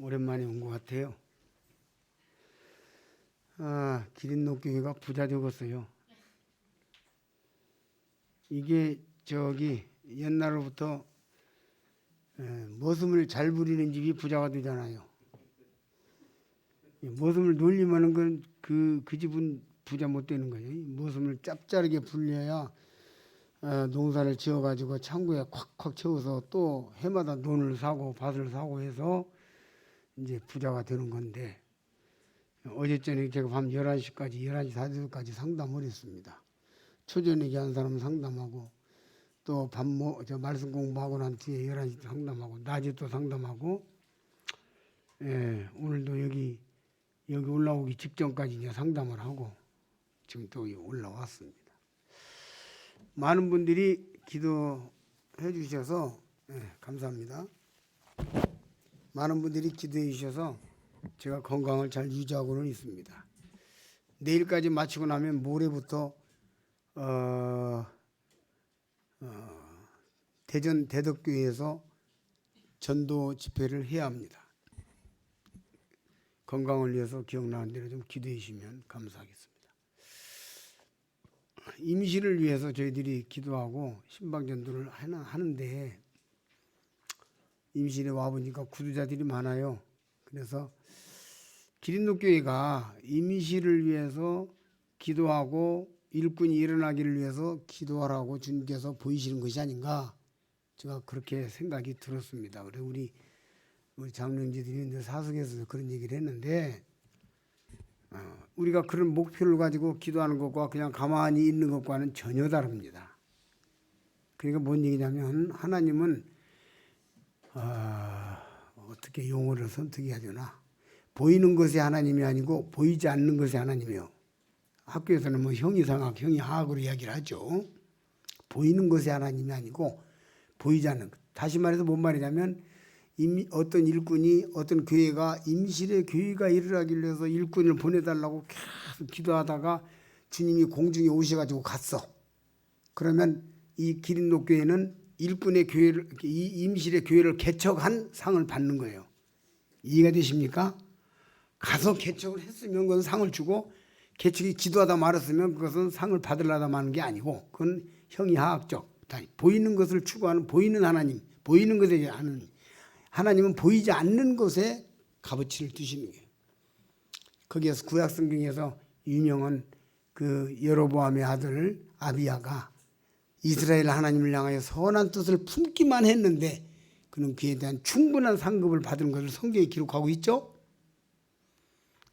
오랜만에 온 것 같아요. 기린노교회가 부자 되었어요. 이게 옛날로부터 머슴을 잘 부리는 집이 부자가 되잖아요. 머슴을 놀리면은 그 집은 부자 못 되는 거예요. 머슴을 짭짤하게 불려야 농사를 지어가지고 창고에 콱콱 채워서 또 해마다 논을 사고 밭을 사고 해서 이제 부자가 되는 건데, 어제 저녁에 제가 밤 11시까지 11시 40분까지 상담을 했습니다. 초저녁에 한 사람은 상담하고, 또 말씀 공부하고 난 뒤에 11시 상담하고, 낮에 또 상담하고, 오늘도 여기 올라오기 직전까지 이제 상담을 하고 지금 또 올라왔습니다. 많은 분들이 기도해 주셔서 감사합니다. 많은 분들이 기도해 주셔서 제가 건강을 잘 유지하고는 있습니다. 내일까지 마치고 나면 모레부터 대전 대덕교회에서 전도 집회를 해야 합니다. 건강을 위해서 기억나는 대로 좀 기도해 주시면 감사하겠습니다. 임시를 위해서 저희들이 기도하고 신방전도를 하는데, 임실에 와보니까 구두자들이 많아요. 그래서 기린노교회가 임시를 위해서 기도하고 일꾼이 일어나기를 위해서 기도하라고 주님께서 보이시는 것이 아닌가, 제가 그렇게 생각이 들었습니다. 그래서 우리 장로님들이 사석에서 그런 얘기를 했는데, 우리가 그런 목표를 가지고 기도하는 것과 그냥 가만히 있는 것과는 전혀 다릅니다. 그러니까 뭔 얘기냐면, 하나님은 어떻게 용어를 선택해야 되나, 보이는 것이 하나님이 아니고 보이지 않는 것이 하나님이에요. 학교에서는 뭐 형이상학, 형이하학으로 이야기를 하죠. 보이는 것이 하나님이 아니고 보이지 않는 것. 다시 말해서 뭔 말이냐면, 어떤 일꾼이, 어떤 교회가 임실에 교회가 일어나기 위해서 일꾼을 보내달라고 계속 기도하다가 주님이 공중에 오셔가지고 갔어. 그러면 이 기린노교회는 일꾼의 교회를, 이 임실의 교회를 개척한 상을 받는 거예요. 이해가 되십니까? 가서 개척을 했으면 그건 상을 주고, 개척이 기도하다 말았으면 그것은 상을 받으려다 마는 게 아니고, 그건 형이하학적, 보이는 것을 추구하는 보이는 하나님, 보이는 것에 하는 하나님은 보이지 않는 것에 값어치를 두시는 거예요. 거기에서 구약성경에서 유명한 그 여로보암의 아들 아비야가 이스라엘 하나님을 향하여 선한 뜻을 품기만 했는데 그는 그에 대한 충분한 상급을 받은 것을 성경에 기록하고 있죠.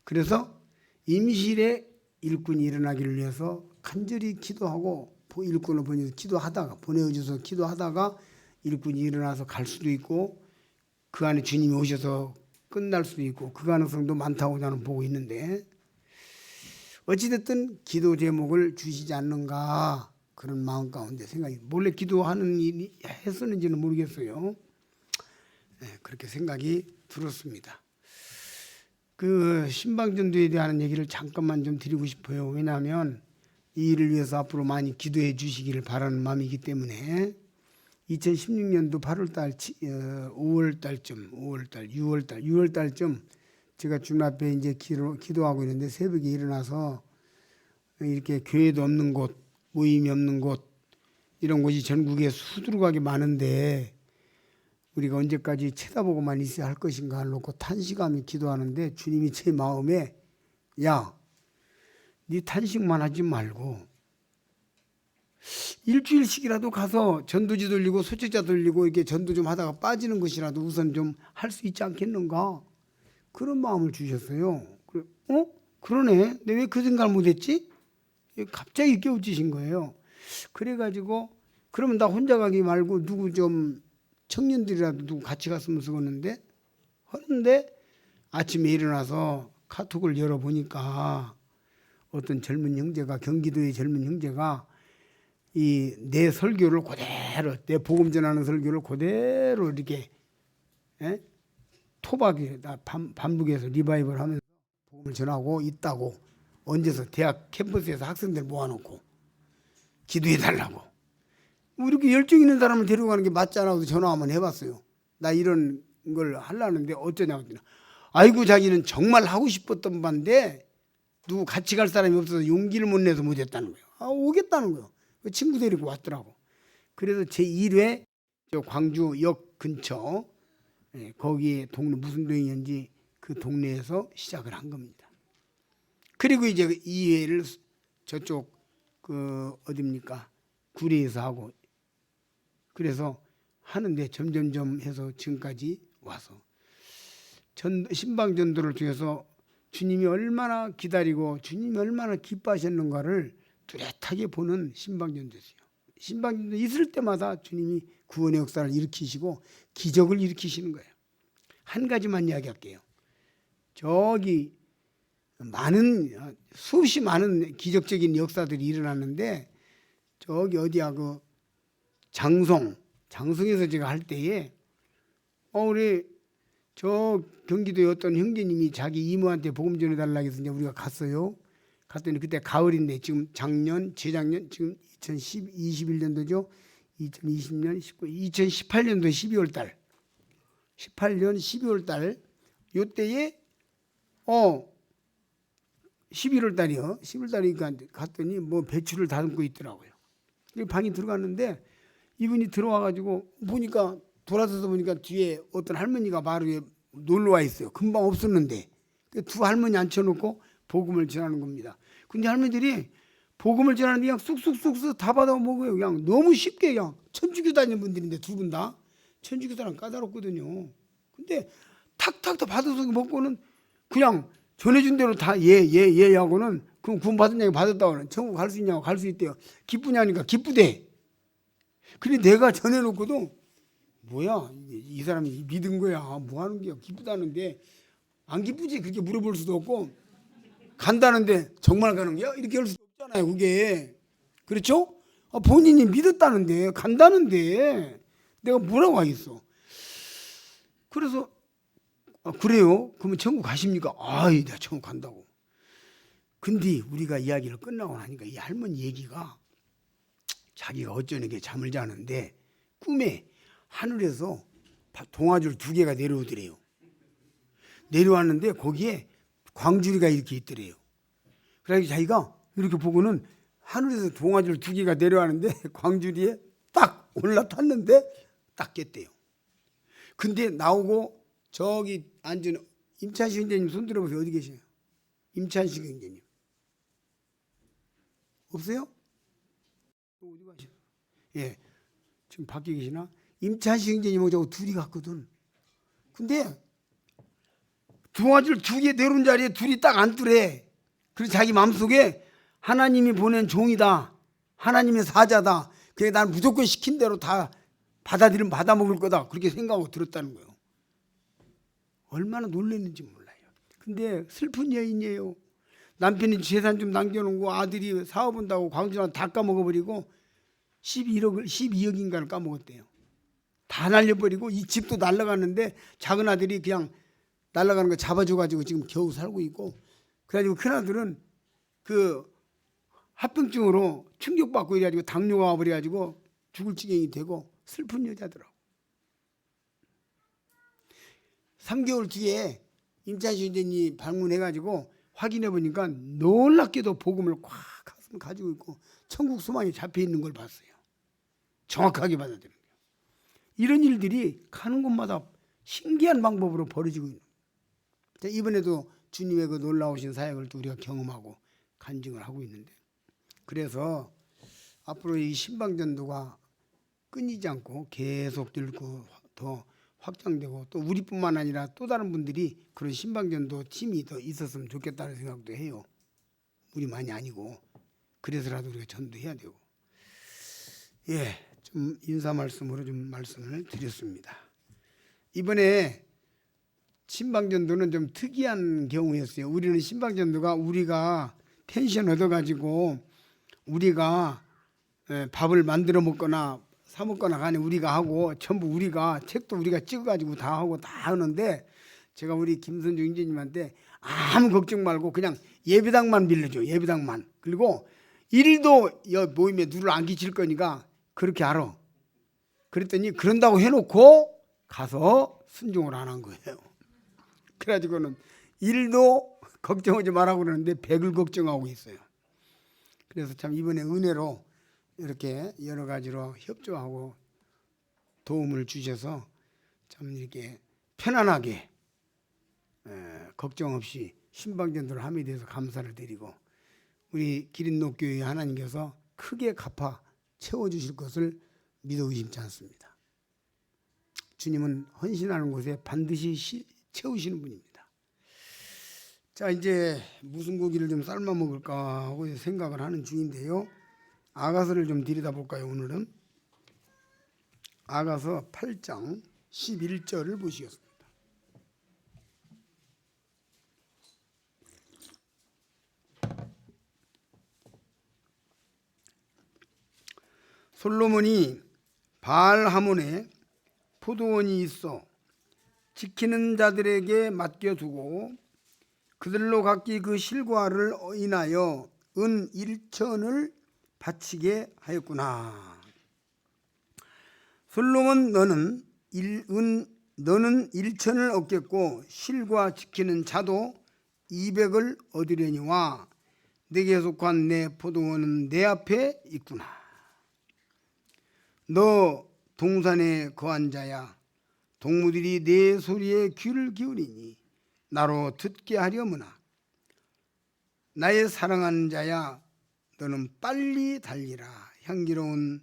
그래서 임실에 일꾼이 일어나기를 위해서 간절히 기도하고, 일꾼을 보내어줘서 기도하다가 일꾼이 일어나서 갈 수도 있고, 그 안에 주님이 오셔서 끝날 수도 있고, 그 가능성도 많다고 저는 보고 있는데, 어찌됐든 기도 제목을 주시지 않는가, 그런 마음 가운데 생각이, 몰래 기도하는 일이 했었는지는 모르겠어요. 그렇게 생각이 들었습니다. 그 신방전도에 대한 얘기를 잠깐만 좀 드리고 싶어요. 왜냐하면 이 일을 위해서 앞으로 많이 기도해 주시기를 바라는 마음이기 때문에, 2016년도 8월달, 5월달쯤, 6월달쯤 제가 주님 앞에 이제 기도하고 있는데, 새벽에 일어나서 이렇게 교회도 없는 곳, 모임이 없는 곳, 이런 곳이 전국에 수두룩하게 많은데 우리가 언제까지 쳐다보고만 있어야 할 것인가 놓고 탄식하며 기도하는데, 주님이 제 마음에, 야, 네 탄식만 하지 말고 일주일씩이라도 가서 전도지 돌리고 소책자 돌리고 이렇게 전도 좀 하다가 빠지는 것이라도 우선 좀 할 수 있지 않겠는가, 그런 마음을 주셨어요. 그러네, 내가 왜 그 생각을 못했지? 갑자기 깨우치신 거예요. 그래가지고, 그러면 나 혼자 가기 말고 누구 좀 청년들이라도 누구 같이 갔으면 쓰겠는데 하는데, 아침에 일어나서 카톡을 열어보니까 어떤 젊은 형제가, 경기도의 젊은 형제가 이 내 설교를 그대로, 내 복음 전하는 설교를 그대로 이렇게 토박이에다 반복해서 리바이벌 하면서 복음을 전하고 있다고, 얹어서 대학 캠퍼스에서 학생들 모아놓고 기도해 달라고. 이렇게 열정 있는 사람을 데려가는 게 맞지 않아도 전화 한번 해봤어요. 나 이런 걸 하려는데 어쩌냐고 했더니 아이고 자기는 정말 하고 싶었던 반데 누구 같이 갈 사람이 없어서 용기를 못 내서 못했다는 거예요. 오겠다는 거예요. 그 친구 데리고 왔더라고. 그래서 제1회 저 광주역 근처 거기에 동네 무슨 동이었는지 그 동네에서 시작을 한 겁니다. 그리고 이제 2회를 저쪽 그 어딥니까 구리에서 하고 그래서 하는데 점점점 해서 지금까지 와서 신방전도를 통해서 주님이 얼마나 기다리고 주님이 얼마나 기뻐하셨는가를 뚜렷하게 보는 신방전도였어요. 신방전도 있을 때마다 주님이 구원의 역사를 일으키시고 기적을 일으키시는 거예요. 한 가지만 이야기할게요. 저기 수없이 많은 기적적인 역사들이 일어났는데 저기 어디야 그 장성에서 제가 할 때에 우리 저 경기도에 어떤 형제님이 자기 이모한테 복음 전해달라고 해서 이제 우리가 갔어요. 갔더니 그때 가을인데 지금 재작년 지금 2021년도죠. 2020년 2018년도 12월 달 18년 12월 달 요때에 11월 달이요. 11월 달이니까 갔더니 뭐 배추를 다듬고 있더라고요. 방에 들어갔는데 이분이 들어와가지고 보니까 돌아서서 보니까 뒤에 어떤 할머니가 바로 놀러 와 있어요. 금방 없었는데 두 할머니 앉혀놓고 복음을 전하는 겁니다. 근데 할머니들이 복음을 전하는데 그냥 쑥쑥쑥쑥 다 받아 먹어요. 그냥 너무 쉽게 그냥 천주교 다니는 분들인데 두 분 다 천주교 사람 까다롭거든요. 근데 탁탁 다 받아서 먹고는 그냥 전해준 대로 다 예 하고는 그럼 구원 받았냐고 받았다고는 천국 갈 수 있냐고 갈 수 있대요. 기쁘냐니까 기쁘대. 근데 내가 전해놓고도 뭐야 이 사람이 믿은 거야 뭐 하는 거야 기쁘다는데 안 기쁘지 그렇게 물어볼 수도 없고 간다는데 정말 가는 거야 이렇게 할 수도 없잖아요. 그게 그렇죠? 본인이 믿었다는데 간다는데 내가 뭐라고 하겠어. 그래서 그래요? 그러면 천국 가십니까? 내가 천국 간다고. 근데 우리가 이야기를 끝나고 나니까 이 할머니 얘기가 자기가 어쩌게 잠을 자는데 꿈에 하늘에서 동아줄 2개가 내려오더래요. 내려왔는데 거기에 광주리가 이렇게 있더래요. 그래서 자기가 이렇게 보고는 하늘에서 동아줄 2개가 내려왔는데 광주리에 딱 올라탔는데 딱 깼대요. 근데 나오고 저기 앉은 임찬식 형제님 손 들어보세요. 어디 계세요? 임찬식 형제님 없어요? 어디 가시요? 예, 지금 밖에 계시나? 임찬식 형제님하고 둘이 갔거든. 근데 동아줄 2개 내려온 자리에 둘이 딱 앉더래. 그래서 자기 마음속에 하나님이 보낸 종이다. 하나님의 사자다. 그래 난 무조건 시킨 대로 다 받아들이면 받아먹을 거다. 그렇게 생각하고 들었다는 거예요. 얼마나 놀랐는지 몰라요. 근데 슬픈 여인이에요. 남편이 재산 좀 남겨놓고 아들이 사업한다고 광주랑 다 까먹어버리고 12억인가를 까먹었대요. 다 날려버리고 이 집도 날라갔는데 작은 아들이 그냥 날라가는 거 잡아줘가지고 지금 겨우 살고 있고 그래가지고 큰아들은 그 합병증으로 충격받고 이래가지고 당뇨가 와버려가지고 죽을 지경이 되고 슬픈 여자더라고. 3개월 뒤에 임찬식 선생님이 방문해가지고 확인해 보니까 놀랍게도 복음을 꽉 가지고 있고 천국 소망이 잡혀 있는 걸 봤어요. 정확하게 받아들인 거예요. 이런 일들이 가는 곳마다 신기한 방법으로 벌어지고 있는 거예요. 이번에도 주님의 그 놀라우신 사역을 또 우리가 경험하고 간증을 하고 있는데 그래서 앞으로 이 신방전도가 끊이지 않고 계속 늘고 더 확장되고 또 우리뿐만 아니라 또 다른 분들이 그런 신방전도 팀이 더 있었으면 좋겠다는 생각도 해요. 우리만이 아니고 그래서라도 우리가 전도해야 되고. 좀 인사 말씀으로 좀 말씀을 드렸습니다. 이번에 신방전도는 좀 특이한 경우였어요. 우리는 신방전도가 우리가 펜션 얻어가지고 우리가 밥을 만들어 먹거나 사 먹거나 간에 우리가 하고 전부 우리가 책도 우리가 찍어가지고 다 하고 다 하는데 제가 우리 김선주 형제님한테 아무 걱정 말고 그냥 예배당만 빌려줘. 예배당만. 그리고 일도 모임에 누를 안 끼칠 거니까 그렇게 알아. 그랬더니 그런다고 해놓고 가서 순종을 안 한 거예요. 그래가지고는 1도 걱정하지 말라고 그러는데 100을 걱정하고 있어요. 그래서 참 이번에 은혜로 이렇게 여러 가지로 협조하고 도움을 주셔서 참 이렇게 편안하게 걱정 없이 신방전도를 함에 대해서 감사를 드리고 우리 기린노교회 하나님께서 크게 갚아 채워주실 것을 믿어 의심치 않습니다. 주님은 헌신하는 곳에 반드시 채우시는 분입니다. 자, 이제 무슨 고기를 좀 삶아 먹을까 하고 생각을 하는 중인데요. 아가서를 좀 들여다볼까요? 오늘은 아가서 8장 11절을 보시겠습니다. 솔로몬이 바알하몬에 포도원이 있어 지키는 자들에게 맡겨두고 그들로 각기 그 실과를 인하여 은 1천을 바치게 하였구나. 솔로몬 너는 1천을 얻겠고 실과 지키는 자도 200을 얻으려니와 내게 속한 내 포도원은 내 앞에 있구나. 너 동산에 거한 자야, 동무들이 내 소리에 귀를 기울이니 나로 듣게 하려무나. 나의 사랑하는 자야, 너는 빨리 달리라. 향기로운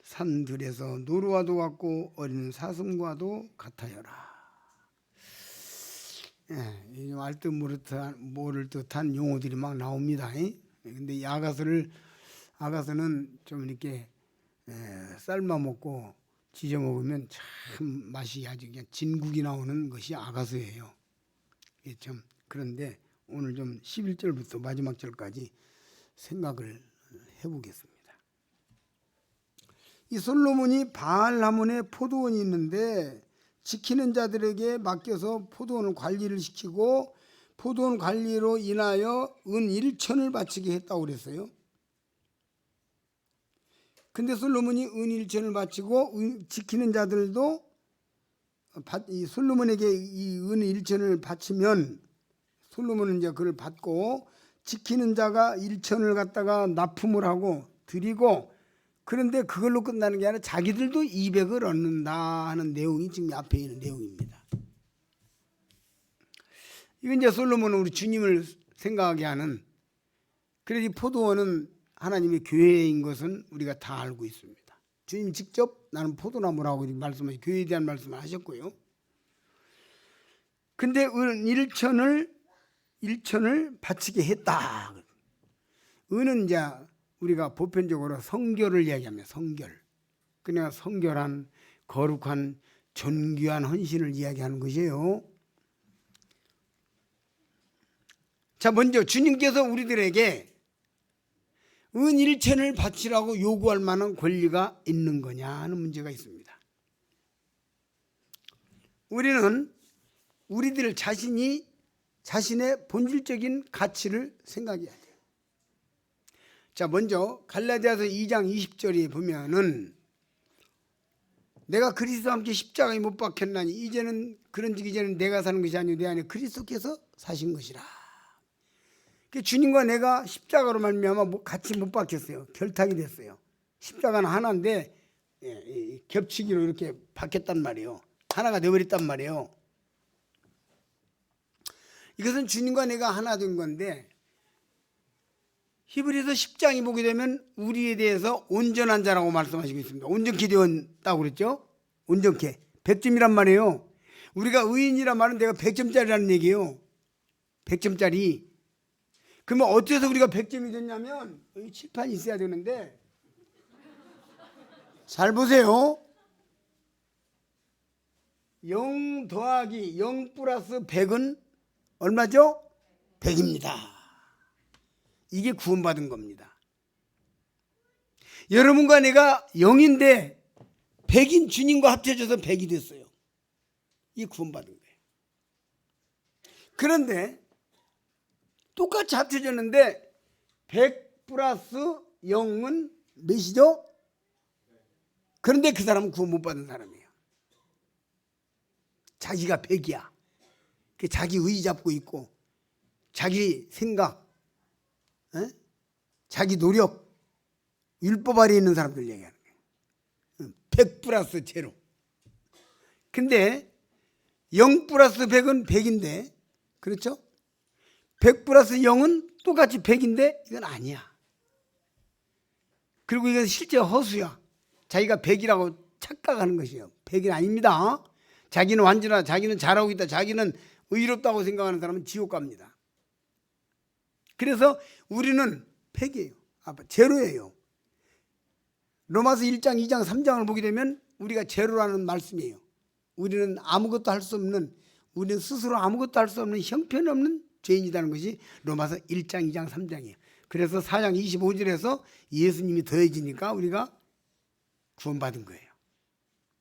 산들에서 노루와도 같고 어린 사슴과도 같아여라. 알 듯 모를 듯한 용어들이 막 나옵니다. 근데 이 아가서는 좀 이렇게 삶아 먹고 지져 먹으면 참 맛이 아주 그냥 진국이 나오는 것이 아가서예요. 참 그런데 오늘 좀 11절부터 마지막 절까지 생각을 해보겠습니다. 이 솔로몬이 바알하몬에 포도원이 있는데 지키는 자들에게 맡겨서 포도원 관리를 시키고 포도원 관리로 인하여 은 1천을 바치게 했다고 그랬어요. 근데 솔로몬이 은 1천을 바치고 지키는 자들도 이 솔로몬에게 이 은 1천을 바치면 솔로몬은 이제 그걸 받고 지키는 자가 1천을 갖다가 납품을 하고 드리고 그런데 그걸로 끝나는 게 아니라 자기들도 200을 얻는다 하는 내용이 지금 앞에 있는 내용입니다. 이건 이제 솔로몬은 우리 주님을 생각하게 하는 그래서 이 포도원은 하나님의 교회인 것은 우리가 다 알고 있습니다. 주님 직접 나는 포도나무라고 말씀하시 교회에 대한 말씀을 하셨고요. 근데 은 1천을 바치게 했다. 은은 이제 우리가 보편적으로 성결을 이야기하면 성결. 그냥 성결한 거룩한 존귀한 헌신을 이야기하는 것이에요. 자, 먼저 주님께서 우리들에게 은 1천을 바치라고 요구할 만한 권리가 있는 거냐 하는 문제가 있습니다. 우리는 우리들 자신이 자신의 본질적인 가치를 생각해야 돼요. 자, 먼저 갈라디아서 2장 20절에 보면은 내가 그리스도와 함께 십자가에 못 박혔나니 이제는 그런즉 이제는 내가 사는 것이 아니오 내 안에 그리스도께서 사신 것이라. 주님과 내가 십자가로 말미암아 같이 못 박혔어요. 결탁이 됐어요. 십자가는 하나인데 겹치기로 이렇게 박혔단 말이에요. 하나가 되어버렸단 말이에요. 이것은 주님과 내가 하나 된 건데 히브리서 10장이 보게 되면 우리에 대해서 온전한 자라고 말씀하시고 있습니다. 온전케 되었다고 그랬죠. 온전케 100점이란 말이에요. 우리가 의인이란 말은 내가 100점짜리라는 얘기예요. 100점짜리. 그러면 어째서 우리가 100점이 됐냐면 여기 칠판이 있어야 되는데 잘 보세요. 0 더하기 0 플러스 100은 얼마죠? 100입니다. 이게 구원받은 겁니다. 여러분과 내가 0인데 100인 주님과 합쳐져서 100이 됐어요. 이게 구원받은 거예요. 그런데 똑같이 합쳐졌는데 100 플러스 0은 몇이죠? 그런데 그 사람은 구원 못 받은 사람이에요. 자기가 100이야. 자기 의 잡고 있고 자기 생각, 자기 노력, 율법 아래에 있는 사람들 얘기하는 거예요. 100 플러스 제로. 근데 0 플러스 100은 100인데, 그렇죠? 100 플러스 0은 똑같이 100인데 이건 아니야. 그리고 이건 실제 허수야. 자기가 100이라고 착각하는 것이에요. 100이 아닙니다. 자기는 완전하다, 자기는 잘하고 있다, 자기는 의롭다고 생각하는 사람은 지옥 갑니다. 그래서 우리는 100이에요. 제로예요. 로마서 1장, 2장, 3장을 보게 되면 우리가 제로라는 말씀이에요. 우리는 아무것도 할 수 없는, 우리는 스스로 아무것도 할 수 없는 형편없는 죄인이라는 것이 로마서 1장, 2장, 3장이에요. 그래서 4장 25절에서 예수님이 더해지니까 우리가 구원받은 거예요.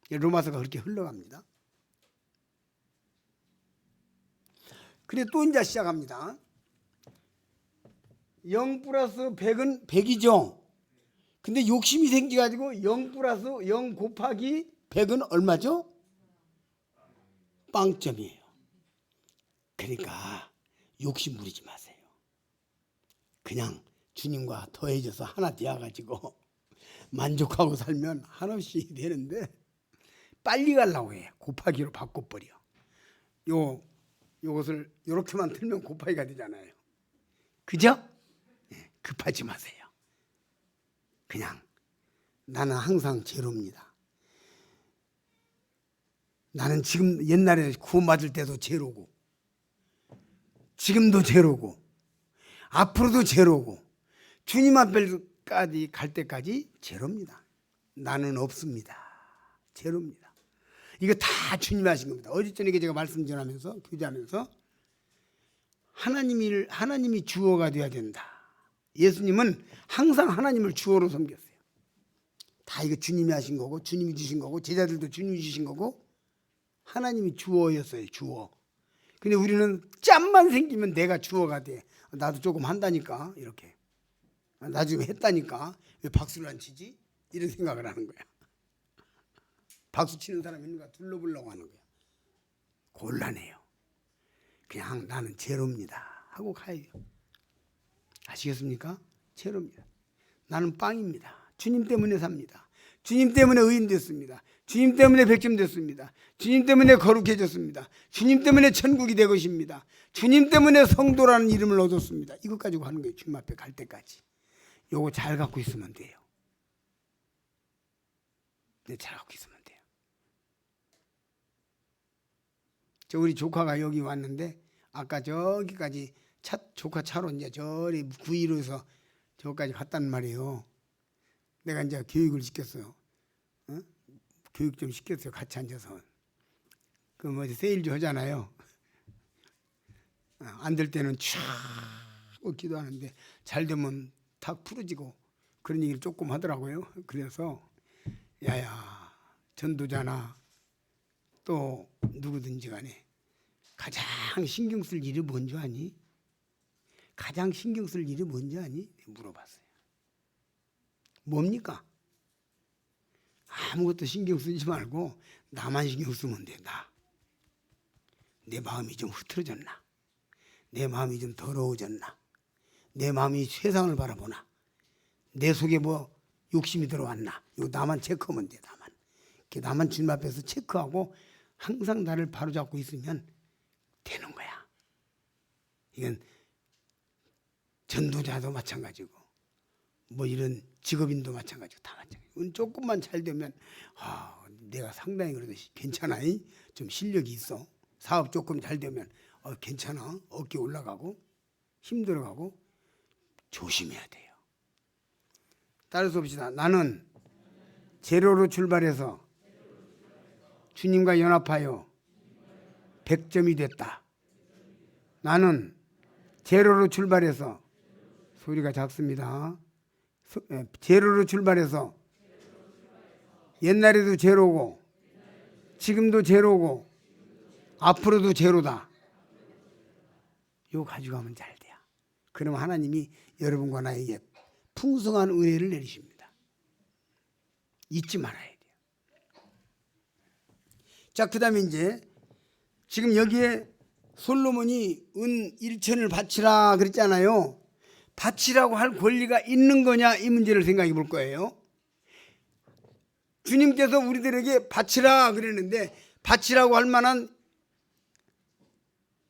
로마서가 그렇게 흘러갑니다. 그래 또 이제 시작합니다. 0 플러스 100은 100이죠. 근데 욕심이 생겨가지고 0 플러스 0 곱하기 100은 얼마죠? 빵점이에요. 그러니까 욕심 부리지 마세요. 그냥 주님과 더해져서 하나 되어가지고 만족하고 살면 한없이 되는데 빨리 가려고 해. 곱하기로 바꿔버려. 요것을 이렇게만 틀면 곱하기가 되잖아요. 그죠? 급하지 마세요. 그냥 나는 항상 제로입니다. 나는 지금 옛날에 구원받을 때도 제로고 지금도 제로고 앞으로도 제로고 주님 앞에까지 갈 때까지 제로입니다. 나는 없습니다. 제로입니다. 이거 다 주님이 하신 겁니다. 어제 저녁에 제가 말씀 전하면서 교제하면서 하나님이 주어가 되어야 된다. 예수님은 항상 하나님을 주어로 섬겼어요. 다 이거 주님이 하신 거고 주님이 주신 거고 제자들도 주님이 주신 거고 하나님이 주어였어요. 주어. 근데 우리는 짬만 생기면 내가 주어가 돼. 나도 조금 한다니까 이렇게. 나 지금 했다니까 왜 박수를 안 치지? 이런 생각을 하는 거야. 박수 치는 사람 있는가 둘러보려고 하는 거야. 곤란해요. 그냥 나는 제로입니다 하고 가요. 아시겠습니까? 제로입니다. 나는 빵입니다. 주님 때문에 삽니다. 주님 때문에 의인 됐습니다. 주님 때문에 백점 됐습니다. 주님 때문에 거룩해졌습니다. 주님 때문에 천국이 될 것입니다. 주님 때문에 성도라는 이름을 얻었습니다. 이것 가지고 하는 거예요. 주님 앞에 갈 때까지. 요거 잘 갖고 있으면 돼요. 네, 잘 갖고 있으면 돼요. 저 우리 조카가 여기 왔는데 아까 저기까지 조카 차로 이제 저리 구이로에서 저기까지 갔단 말이에요. 내가 이제 교육을 시켰어요. 교육 좀 시켰어요. 같이 앉아서. 그 뭐 세일 좀 하잖아요. 안 될 때는 촥 기도하는데 잘 되면 탁 풀어지고 그런 얘기를 조금 하더라고요. 그래서 야야 전도자나 또 누구든지 간에 가장 신경 쓸 일이 뭔지 아니? 가장 신경 쓸 일이 뭔지 아니? 물어봤어요. 뭡니까? 아무것도 신경 쓰지 말고 나만 신경 쓰면 돼. 내 마음이 좀 흐트러졌나? 내 마음이 좀 더러워졌나? 내 마음이 세상을 바라보나? 내 속에 뭐 욕심이 들어왔나? 이거 나만 체크하면 돼. 나만 주님 앞에서 체크하고 항상 나를 바로잡고 있으면 되는 거야. 이건 전도자도 마찬가지고 뭐 이런 직업인도 마찬가지고 다 마찬가지고 조금만 잘 되면 내가 상당히 그래도 괜찮아. 좀 실력이 있어. 사업 조금 잘 되면 괜찮아. 어깨 올라가고 힘들어가고 조심해야 돼요. 따라서 봅시다. 나는 제로로 출발해서 주님과 연합하여 100점이 됐다. 나는 제로로 출발해서 소리가 작습니다. 제로로 출발해서 옛날에도 제로고 지금도 제로고 앞으로도 제로다. 이거 가지고 가면 잘 돼요. 그럼 하나님이 여러분과 나에게 풍성한 은혜를 내리십니다. 잊지 말아야 돼요. 자, 그 다음에 이제 지금 여기에 솔로몬이 은 1천을 바치라 그랬잖아요. 바치라고 할 권리가 있는 거냐 이 문제를 생각해 볼 거예요. 주님께서 우리들에게 바치라 그랬는데 바치라고 할 만한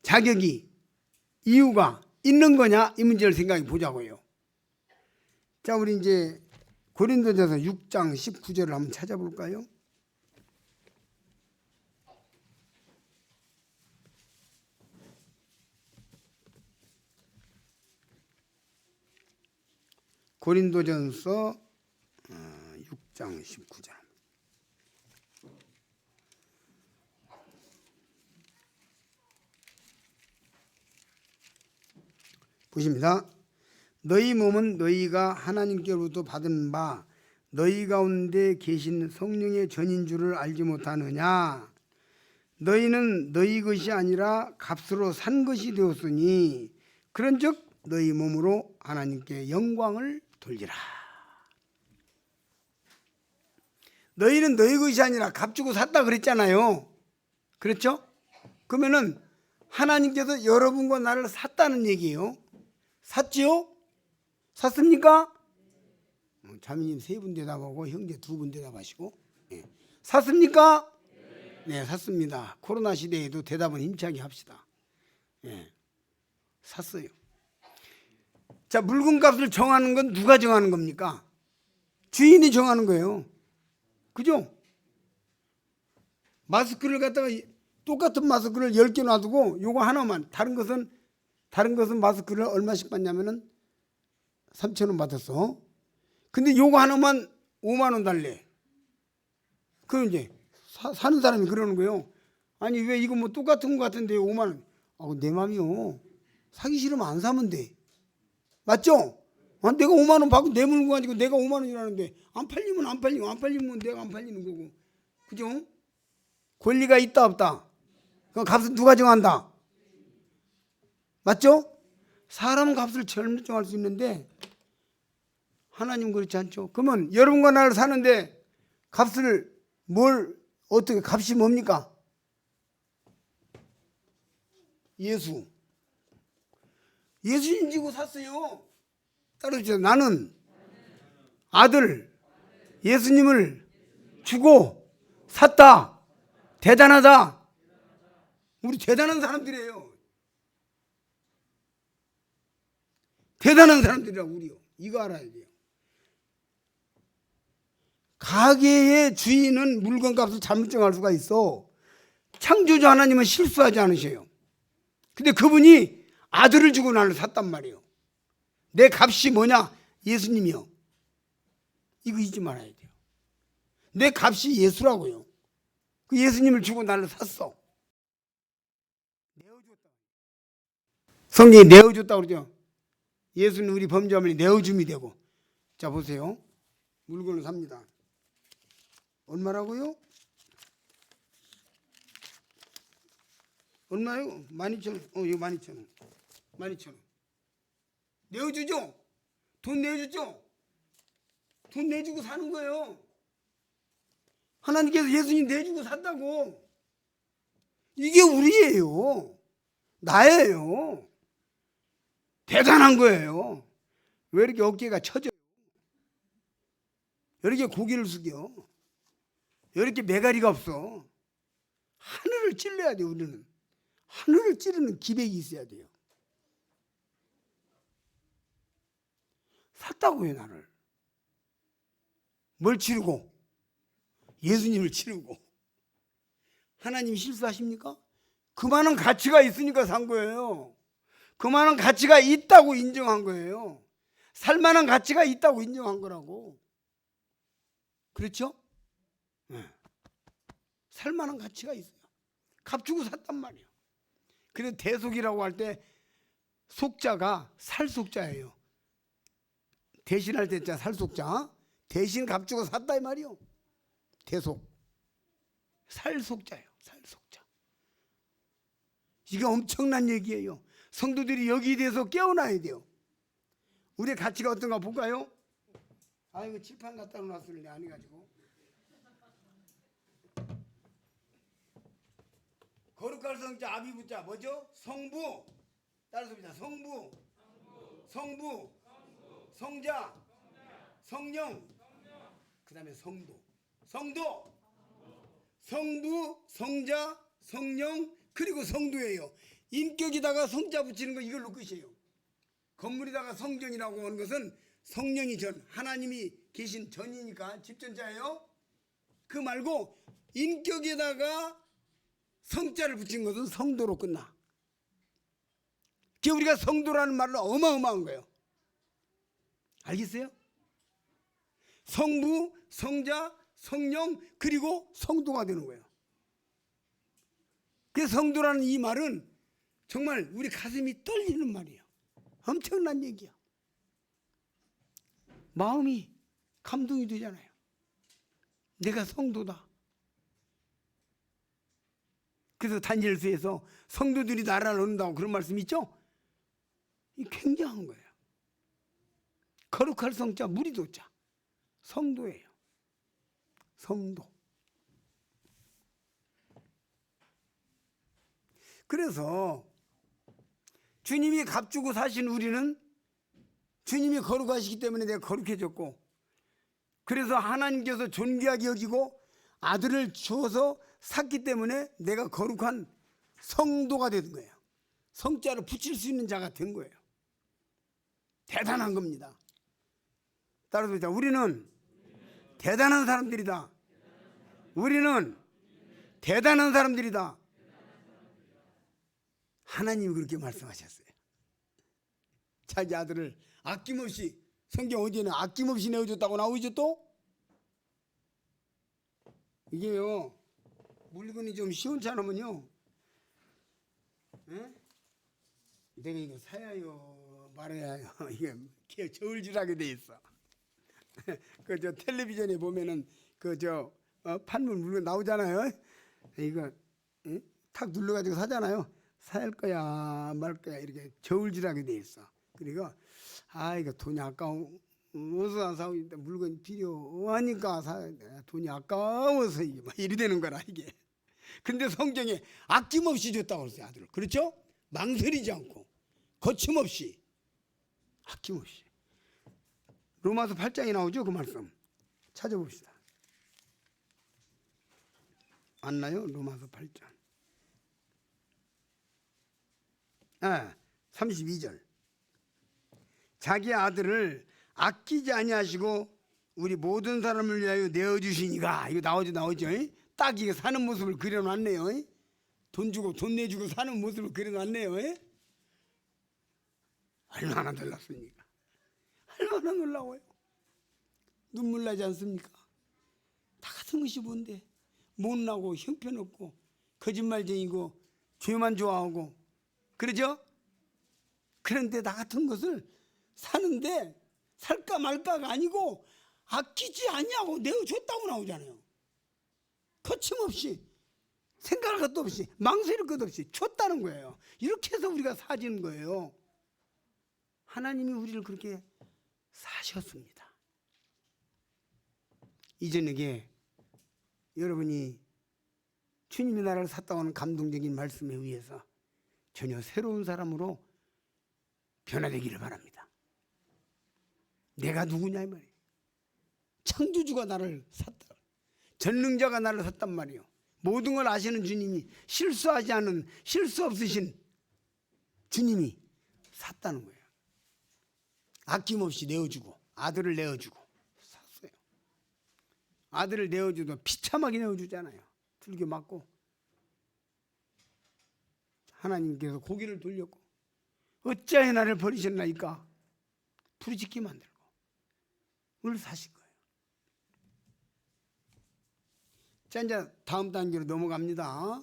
자격이 이유가 있는 거냐 이 문제를 생각해 보자고요. 자, 우리 이제 고린도전서 6장 19절을 한번 찾아볼까요? 고린도전서 6장 19절. 보십니다. 너희 몸은 너희가 하나님께로부터 받은 바 너희 가운데 계신 성령의 전인 줄을 알지 못하느냐. 너희는 너희 것이 아니라 값으로 산 것이 되었으니 그런즉 너희 몸으로 하나님께 영광을 돌리라. 너희는 너희 것이 아니라 값 주고 샀다 그랬잖아요. 그렇죠? 그러면은 하나님께서 여러분과 나를 샀다는 얘기예요. 샀지요? 샀습니까? 자매님 3분 대답하고 형제 2분 대답하시고. 네. 샀습니까? 네, 샀습니다. 코로나 시대에도 대답은 힘차게 합시다. 네. 샀어요. 자, 물건값을 정하는 건 누가 정하는 겁니까? 주인이 정하는 거예요. 그죠? 마스크를 갖다가 똑같은 마스크를 10개 놔두고 요거 하나만, 다른 것은 마스크를 얼마씩 받냐면은 3,000원 받았어. 근데 요거 하나만 5만 원 달래. 그럼 이제 사는 사람이 그러는 거예요. 아니 왜 이거 뭐 똑같은 거 같은데 5만 원. 아, 내 맘이요. 사기 싫으면 안 사면 돼. 맞죠? 아, 내가 5만 원 받고 내 물건 가지고 내가 5만 원이라는데 안 팔리면 안 팔리고 안 팔리면 내가 안 팔리는 거고. 그죠? 권리가 있다 없다. 그 값은 누가 정한다? 맞죠? 사람 값을 정할 수 있는데 하나님 그렇지 않죠. 그러면 여러분과 나를 사는데 값을 어떻게 값이 뭡니까? 예수님 주고 샀어요. 따라주세요. 나는 아들 예수님을 주고 샀다. 대단하다. 우리 대단한 사람들이에요. 대단한 사람들이라고 우리요. 이거 알아야 돼요. 가게의 주인은 물건값을 잘못 정할 수가 있어. 창조주 하나님은 실수하지 않으셔요. 근데 그분이 아들을 주고 나를 샀단 말이에요. 내 값이 뭐냐? 예수님이요. 이거 잊지 말아야 돼요. 내 값이 예수라고요. 그 예수님을 주고 나를 샀어. 내어줬다. 성경이 내어줬다고 그러죠. 예수는 우리 범죄함을 내어줌이 되고. 자, 보세요. 물건을 삽니다. 얼마라고요? 얼마요? 12,000원. 이거 12,000원. 12,000원. 내어주죠? 돈 내어주죠? 돈 내주고 사는 거예요. 하나님께서 예수님 내주고 샀다고. 이게 우리예요. 나예요. 대단한 거예요. 왜 이렇게 어깨가 처져요? 왜 이렇게 고개를 숙여? 왜 이렇게 매가리가 없어? 하늘을 찔러야 돼요. 우리는 하늘을 찌르는 기백이 있어야 돼요. 샀다고요. 나를 뭘 치르고? 예수님을 치르고. 하나님 실수하십니까? 그만한 가치가 있으니까 산 거예요. 그만한 가치가 있다고 인정한 거예요. 살만한 가치가 있다고 인정한 거라고. 그렇죠? 네. 살만한 가치가 있어요. 값 주고 샀단 말이에요. 그래서 대속이라고 할 때 속자가 살속자예요. 대신할 때 자 살속자. 대신 값 주고 샀다 이 말이요. 대속. 살속자예요. 살속자. 이게 엄청난 얘기예요. 성도들이 여기에 대해서 깨어나야 돼요. 우리의 가치가 어떤가 볼까요? 아, 이거 칠판 갖다 놨을래 안 해가지고. 거룩할 성자 아비부자 뭐죠? 성부. 따라서 봅니다. 성부, 성부, 성자, 성령, 그 다음에 성도. 성도, 성부, 성자, 성령, 그리고 성도예요. 인격에다가 성자 붙이는 거 이걸로 끝이에요. 건물에다가 성전이라고 하는 것은 성령이 전, 하나님이 계신 전이니까 집전자예요. 그 말고 인격에다가 성자를 붙인 것은 성도로 끝나. 우리가 성도라는 말로 어마어마한 거예요. 알겠어요? 성부, 성자, 성령, 그리고 성도가 되는 거예요. 그 성도라는 이 말은 정말 우리 가슴이 떨리는 말이에요. 엄청난 얘기야. 마음이 감동이 되잖아요. 내가 성도다. 그래서 다니엘서에서 성도들이 나라를 얻는다고 그런 말씀 있죠? 이 굉장한 거예요. 거룩할 성자 무리도자 성도예요. 성도. 그래서 주님이 값주고 사신 우리는 주님이 거룩하시기 때문에 내가 거룩해졌고, 그래서 하나님께서 존귀하게 여기고 아들을 주어서 샀기 때문에 내가 거룩한 성도가 된 거예요. 성자를 붙일 수 있는 자가 된 거예요. 대단한 겁니다. 따라서 보자. 우리는 대단한 사람들이다. 우리는 대단한 사람들이다. 하나님이 그렇게 말씀하셨어요. 자기 아들을 아낌없이, 성경 어디에는 아낌없이 내어줬다고 나오죠 또? 이게요, 물건이 좀 시원찮으면요, 에? 내가 이거 사야요 말아야요. 이게 저울질하게 돼 있어. 그 저 텔레비전에 보면은 판물 물건 나오잖아요. 이거 탁 눌러가지고 사잖아요. 살 거야 말 거야 이렇게 저울질하게 돼 있어. 그리고 이거 돈이 아까워서 안 사고 물건이 필요하니까 돈이 아까워서 이게 막 이리 되는 거라 이게. 근데 성경에 아낌없이 줬다고 그랬어요. 아들을. 그렇죠? 망설이지 않고 거침없이 아낌없이. 로마서 8장에 나오죠? 그 말씀 찾아봅시다. 맞나요? 로마서 8장 32절. 자기 아들을 아끼지 아니하시고 우리 모든 사람을 위하여 내어주시니가. 이거 나오죠? 딱 이게 사는 모습을 그려놨네요. 돈 내주고 사는 모습을 그려놨네요. 얼마나 놀랍습니까? 얼마나 놀라워요. 눈물 나지 않습니까? 다 같은 것이 뭔데, 못나고 형편없고 거짓말쟁이고 죄만 좋아하고 그러죠? 그런데 나 같은 것을 사는데 살까 말까가 아니고 아끼지 아니하고 내어줬다고 나오잖아요. 거침없이 생각할 것도 없이 망설일 것도 없이 줬다는 거예요. 이렇게 해서 우리가 사지는 거예요. 하나님이 우리를 그렇게 사셨습니다. 이전에게 여러분이 주님이 나라를 샀다고 하는 감동적인 말씀에 의해서 전혀 새로운 사람으로 변화되기를 바랍니다. 내가 누구냐 이 말이에요. 창조주가 나를 샀다. 전능자가 나를 샀단 말이에요. 모든 걸 아시는 주님이, 실수하지 않은, 실수 없으신 주님이 샀다는 거예요. 아낌없이 내어주고 아들을 내어주고 샀어요. 아들을 내어주도 비참하게 내어주잖아요. 들겨 맞고. 하나님께서 고개를 돌렸고 어찌하여 나를 버리셨나이까. 부르짖게 만들고 우리를 사신 거예요. 자, 이제 다음 단계로 넘어갑니다.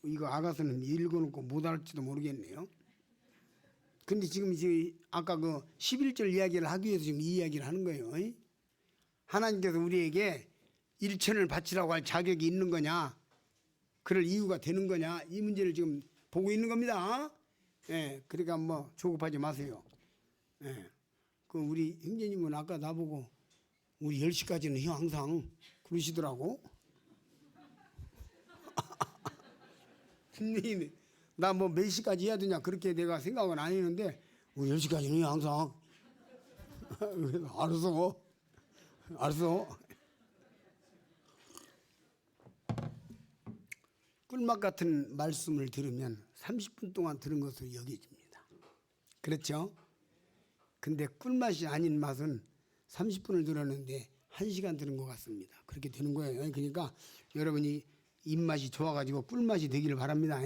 이거 아가서는 읽어놓고 못 알지도 모르겠네요. 근데 지금 아까 그 11절 이야기를 하기 위해서 지금 이 이야기를 하는 거예요. 하나님께서 우리에게 일천을 바치라고 할 자격이 있는 거냐, 그럴 이유가 되는 거냐, 이 문제를 지금 보고 있는 겁니다. 그러니까 뭐 조급하지 마세요. 그 우리 형제님은 아까 나보고 우리 10시까지는 형 항상 그러시더라고. 분명히 나 뭐 몇 시까지 해야 되냐 그렇게 내가 생각은 안 했는데 10시까지는 항상 알았어. 꿀맛 같은 말씀을 들으면 30분 동안 들은 것으로 여겨집니다. 그렇죠? 근데 꿀맛이 아닌 맛은 30분을 들었는데 1시간 들은 것 같습니다. 그렇게 되는 거예요. 그러니까 여러분이 입맛이 좋아가지고 꿀맛이 되기를 바랍니다.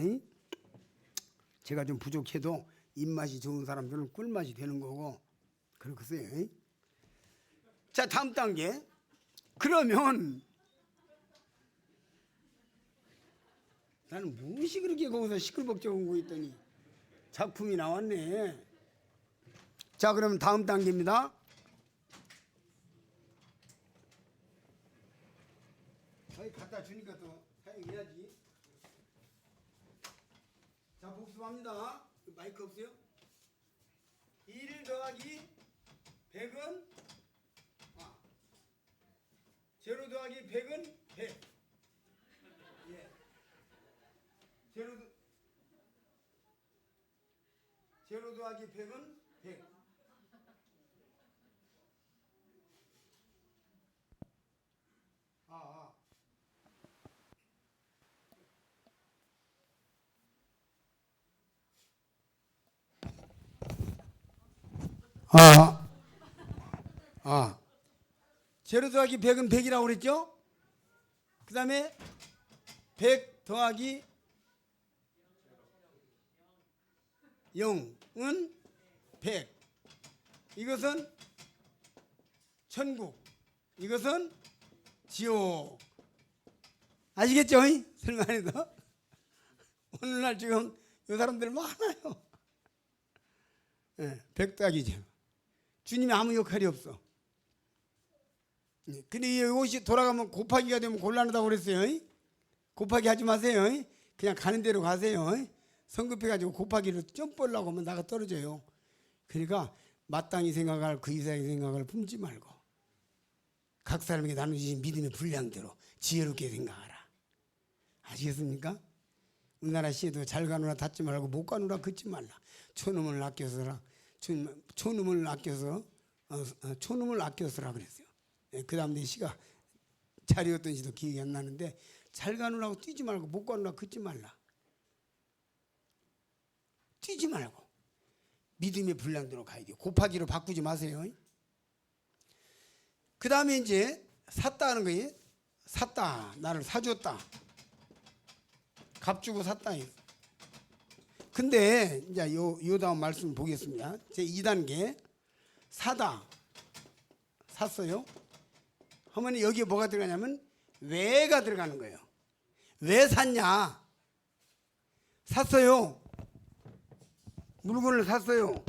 제가 좀 부족해도 입맛이 좋은 사람들은 꿀맛이 되는 거고 그렇겠어요. 자, 다음 단계. 그러면 나는 무엇이 그렇게 거기서 시끌벅적하고 있더니 작품이 나왔네. 자, 그러면 다음 단계입니다. 갖다 주니까 또 사용해야지. 자, 복습합니다. 마이크 없어요? 1 더하기 100은 제로 더하기 100은 100. 예. 제로 더하기 100은 100. 제로 더하기 100은 100이라고 그랬죠? 그 다음에 100 더하기 0은 100. 이것은 천국, 이것은 지옥. 아시겠죠? 설마해도 오늘날 지금 이 사람들 많아요. 100 더하기 0. 주님이 아무 역할이 없어. 근데 이것이 돌아가면 곱하기가 되면 곤란하다고 그랬어요. 곱하기 하지 마세요. 그냥 가는 대로 가세요. 성급해가지고 곱하기로 점보려고 하면 나가 떨어져요. 그러니까 마땅히 생각할 그 이상의 생각을 품지 말고 각 사람에게 나누신 믿음의 분량대로 지혜롭게 생각하라. 아시겠습니까? 우리나라 시에도 잘 가누라 닫지 말고 못 가누라 긋지 말라. 초놈을 아껴서라. 초놈을 아껴서라 그랬어요. 그 다음 내 시가 자리였던 시도 기억이 안 나는데 잘 가누라고 뛰지 말고 못 가누라 긋지 말라. 뛰지 말고 믿음의 분량대로 가야 돼요. 곱하기로 바꾸지 마세요. 그 다음에 이제 샀다 하는 거예요. 샀다. 나를 사줬다. 값 주고 샀다. 근데 이제 요 다음 말씀 보겠습니다. 제 2단계 사다. 샀어요. 하면 여기에 뭐가 들어가냐면 왜가 들어가는 거예요. 왜 샀냐? 샀어요. 물건을 샀어요.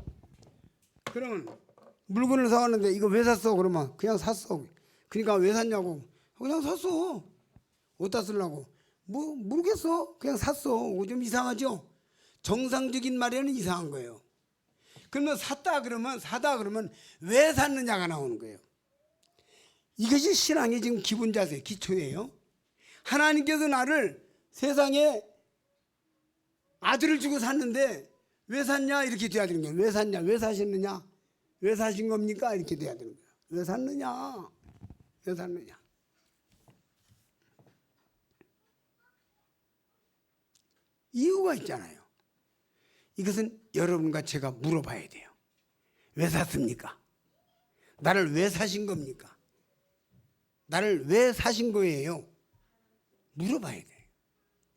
그러면 물건을 사왔는데 이거 왜 샀어? 그러면 그냥 샀어. 그러니까 왜 샀냐고. 그냥 샀어. 어디다 쓰려고? 뭐 모르겠어. 그냥 샀어. 좀 이상하죠? 정상적인 말에는 이상한 거예요. 그러면 샀다 그러면 사다 그러면 왜 샀느냐가 나오는 거예요. 이것이 신앙의 지금 기본 자세, 기초예요. 하나님께서 나를 세상에 아들을 주고 샀는데 왜 샀냐 이렇게 돼야 되는 거예요. 왜 샀냐, 왜 사셨느냐, 왜 사신 겁니까 이렇게 돼야 되는 거예요. 왜 샀느냐, 왜 샀느냐. 이유가 있잖아요. 이것은 여러분과 제가 물어봐야 돼요. 왜 샀습니까? 나를 왜 사신 겁니까? 나를 왜 사신 거예요? 물어봐야 돼요.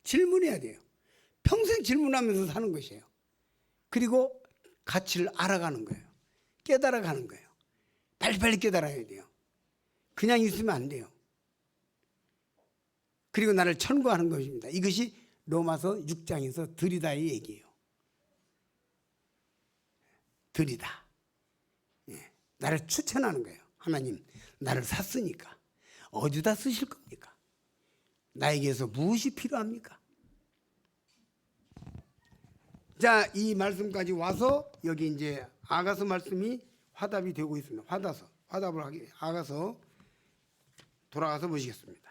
질문해야 돼요. 평생 질문하면서 사는 것이에요. 그리고 가치를 알아가는 거예요. 깨달아가는 거예요. 빨리빨리 깨달아야 돼요. 그냥 있으면 안 돼요. 그리고 나를 천구하는 것입니다. 이것이 로마서 6장에서 들이다의 얘기예요. 들이다. 나를 추천하는 거예요. 하나님, 나를 샀으니까 어디다 쓰실 겁니까? 나에게서 무엇이 필요합니까? 자, 이 말씀까지 와서 여기 이제 아가서 말씀이 화답이 되고 있습니다. 화답을 하기 아가서 돌아가서 보시겠습니다.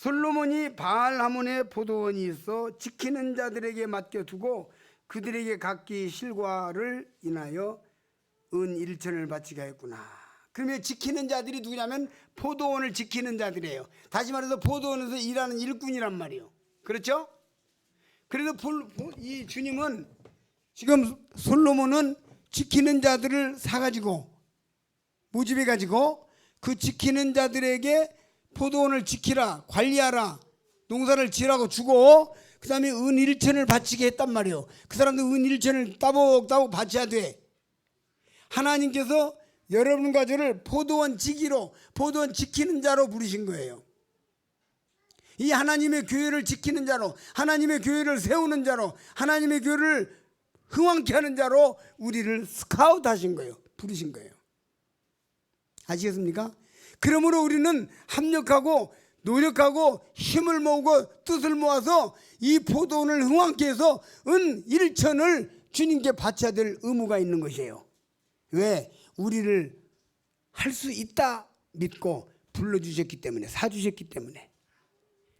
솔로몬이 바알하몬의 포도원이 있어 지키는 자들에게 맡겨두고 그들에게 각기 실과를 인하여 은 1천을 바치게 하였구나. 그러면 지키는 자들이 누구냐면 포도원을 지키는 자들이에요. 다시 말해서 포도원에서 일하는 일꾼이란 말이에요. 그렇죠? 그래서 이 주님은 지금 솔로몬은 지키는 자들을 사가지고 모집해가지고 그 지키는 자들에게 포도원을 지키라, 관리하라, 농사를 지으라고 주고 그 다음에 은 1천을 바치게 했단 말이에요. 그 사람도 은 1천을 따복따복 바쳐야 돼. 하나님께서 여러분과 저를 포도원 지기로, 포도원 지키는 자로 부르신 거예요. 이 하나님의 교회를 지키는 자로, 하나님의 교회를 세우는 자로, 하나님의 교회를 흥왕케 하는 자로 우리를 스카우트 하신 거예요. 부르신 거예요. 아시겠습니까? 그러므로 우리는 합력하고 노력하고 힘을 모으고 뜻을 모아서 이 포도원을 흥왕케 해서 은 1천을 주님께 바쳐야 될 의무가 있는 것이에요. 왜? 우리를 할 수 있다 믿고 불러주셨기 때문에, 사주셨기 때문에.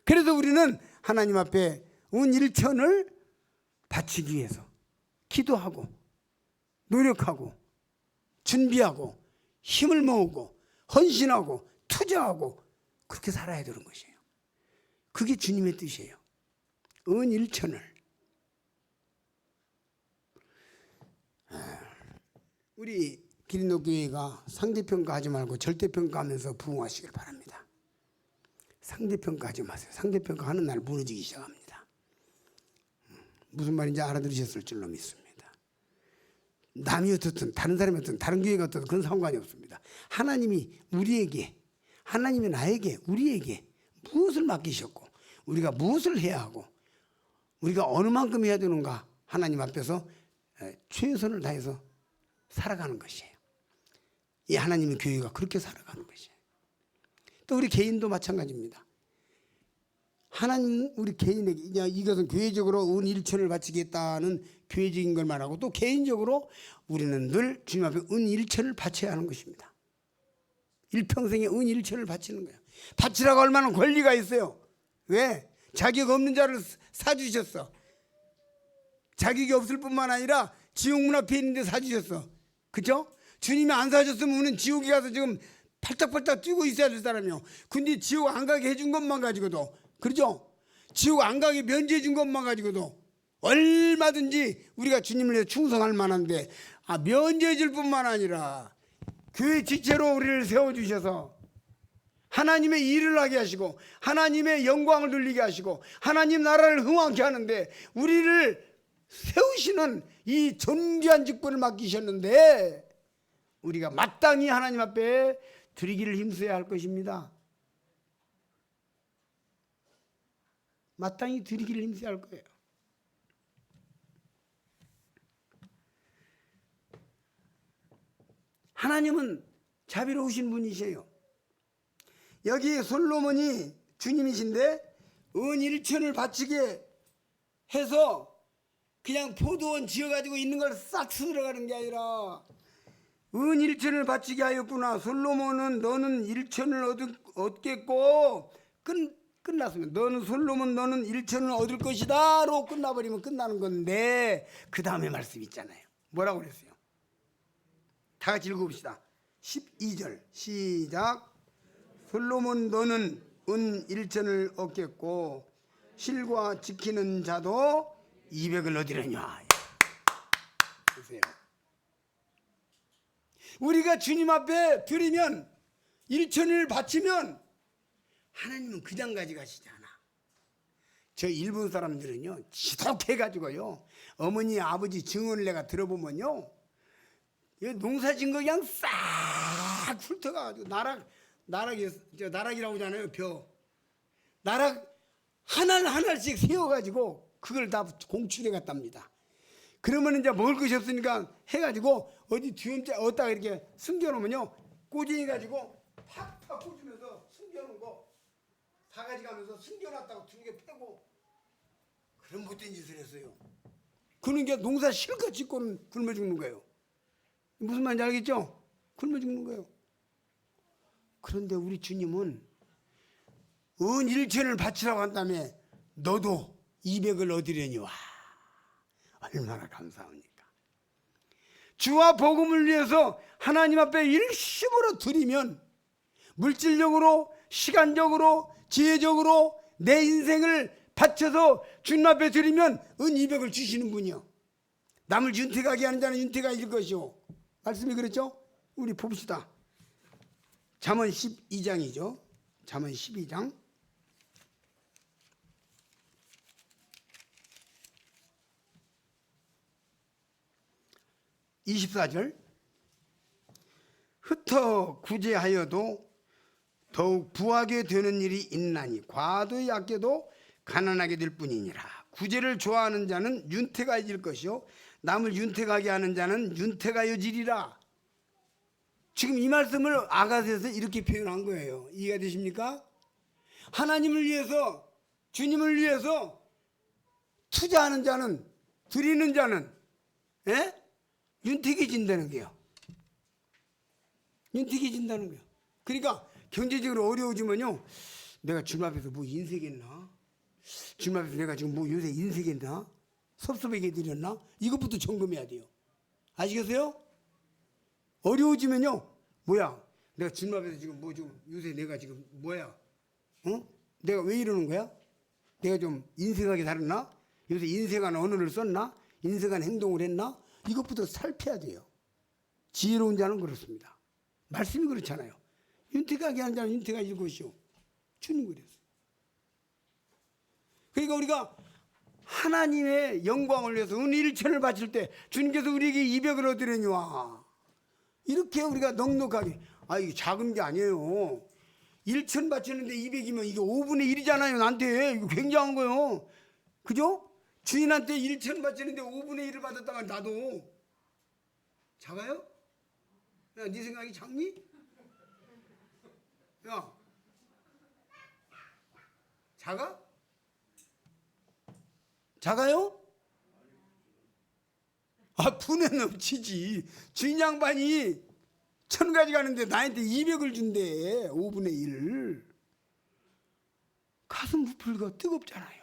그래서 우리는 하나님 앞에 은 1천을 바치기 위해서 기도하고 노력하고 준비하고 힘을 모으고 헌신하고 투자하고 그렇게 살아야 되는 것이에요. 그게 주님의 뜻이에요. 은 1천을. 우리 기린노교회가 상대평가하지 말고 절대평가하면서 부흥하시길 바랍니다. 상대평가하지 마세요. 상대평가하는 날 무너지기 시작합니다. 무슨 말인지 알아들으셨을 줄로 믿습니다. 남이 어떻든 다른 사람이 어떻든 다른 교회가 어떻든 그건 상관이 없습니다. 하나님이 우리에게, 하나님이 나에게, 우리에게 무엇을 맡기셨고 우리가 무엇을 해야 하고 우리가 어느 만큼 해야 되는가 하나님 앞에서 최선을 다해서 살아가는 것이에요. 이 하나님의 교회가 그렇게 살아가는 것이에요. 또 우리 개인도 마찬가지입니다. 하나님 우리 개인에게 이것은 교회적으로 은 1천을 바치겠다는 교회적인 걸 말하고 또 개인적으로 우리는 늘 주님 앞에 은 1천을 바쳐야 하는 것입니다. 일평생에 은 1천을 바치는 거예요. 바치라고 할 만한 권리가 있어요. 왜? 자격 없는 자를 사주셨어. 자격이 없을 뿐만 아니라 지옥 문 앞에 있는데 사주셨어. 그죠? 주님이 안 사줬으면 우리는 지옥에 가서 지금 팔딱팔딱 뛰고 있어야 될 사람이요. 근데 지옥 안 가게 해준 것만 가지고도, 그렇죠? 지옥 안 가게 면제해 준 것만 가지고도 얼마든지 우리가 주님을 위해 충성할 만한데, 면제해 줄 뿐만 아니라 교회 지체로 우리를 세워주셔서 하나님의 일을 하게 하시고 하나님의 영광을 누리게 하시고 하나님 나라를 흥왕케 하는데 우리를 세우시는 이 존귀한 직분을 맡기셨는데 우리가 마땅히 하나님 앞에 드리기를 힘써야 할 것입니다. 마땅히 드리기를 힘써야 할 거예요. 하나님은 자비로우신 분이세요. 여기 솔로몬이 주님이신데 은 1천을 바치게 해서 그냥 포도원 지어가지고 있는 걸 싹 쓸어가는 게 아니라 은 1천을 바치게 하였구나. 솔로몬은 너는 1천을 얻겠고 끝났습니다. 너는 솔로몬 너는 1천을 얻을 것이다로 끝나버리면 끝나는 건데 그 다음에 말씀 있잖아요. 뭐라고 그랬어요? 다 같이 읽어봅시다. 12절 시작. 솔로몬 너는 은 1천을 얻겠고 실과 지키는 자도 200을 얻으려냐. 보세요. 우리가 주님 앞에 드리면 1천을 바치면 하나님은 그냥 가져가시지 않아. 저 일본 사람들은요 지독해가지고요 어머니 아버지 증언을 내가 들어보면요 농사진 거 그냥 싹 훑어가지고 나락이라고 하잖아요. 벼 나락 하나씩 세워가지고 그걸 다 공출해 갔답니다. 그러면 이제 먹을 것이 없으니까 해가지고 어디 뒤에 어디다가 이렇게 숨겨놓으면요 꼬쟁이 가지고 팍팍 꽂으면서 숨겨놓은 거 다 가져가면서 숨겨놨다고 두개 패고 그런 못된 짓을 했어요. 그러니까 농사 실컷 짓고는 굶어 죽는 거예요. 무슨 말인지 알겠죠? 굶어 죽는 거예요. 그런데 우리 주님은 은 은 일천을 바치라고 한다며 너도 200을 얻으려니 와 얼마나 감사합니까? 주와 복음을 위해서 하나님 앞에 일심으로 드리면 물질적으로 시간적으로 지혜적으로 내 인생을 바쳐서 주님 앞에 드리면 은 200을 주시는 분이요. 남을 윤택하게 하는 자는 윤택하게 줄 것이요. 말씀이 그렇죠? 우리 봅시다. 잠언 12장이죠. 잠언 12장 24절 흩어 구제하여도 더욱 부하게 되는 일이 있나니 과도히 아껴도 가난하게 될 뿐이니라. 구제를 좋아하는 자는 윤택하여질 것이요 남을 윤택하게 하는 자는 윤택하여지리라. 지금 이 말씀을 아가서에서 이렇게 표현한 거예요. 이해가 되십니까? 하나님을 위해서 주님을 위해서 투자하는 자는 드리는 자는 윤택해진다는 거예요. 윤택해진다는 거예요. 그러니까 경제적으로 어려워지면요 내가 주님 앞에서 뭐 인색했나? 주님 앞에서 내가 지금 뭐 요새 인색했나? 섭섭하게 드렸나? 이것부터 점검해야 돼요. 아시겠어요? 어려워지면요 뭐야 내가 주님 앞에서 지금 뭐 좀 요새 내가 지금 뭐야 내가 왜 이러는 거야? 내가 좀 인색하게 살았나? 요새 인색한 언어를 썼나? 인색한 행동을 했나? 이것부터 살펴야 돼요. 지혜로운 자는 그렇습니다. 말씀이 그렇잖아요. 윤택하게 하는 자는 윤택하게 줄 것이요 주님 그랬어요. 그러니까 우리가 하나님의 영광을 위해서 은 일천을 바칠 때 주님께서 우리에게 200을 얻으려니와 이렇게 우리가 넉넉하게 이게 작은 게 아니에요. 1천 바치는데 200이면 이게 5분의 1이잖아요. 나한테 이거 굉장한 거예요. 그죠? 주인한테 1천 바치는데 5분의 1을 받았다면 나도 작아요? 야, 네 생각이 작니? 야, 작아? 작아요? 분에 넘치지. 주인 양반이 1,000가지 가는데 나한테 200을 준대. 5분의 1을. 가슴 부풀고 뜨겁잖아요.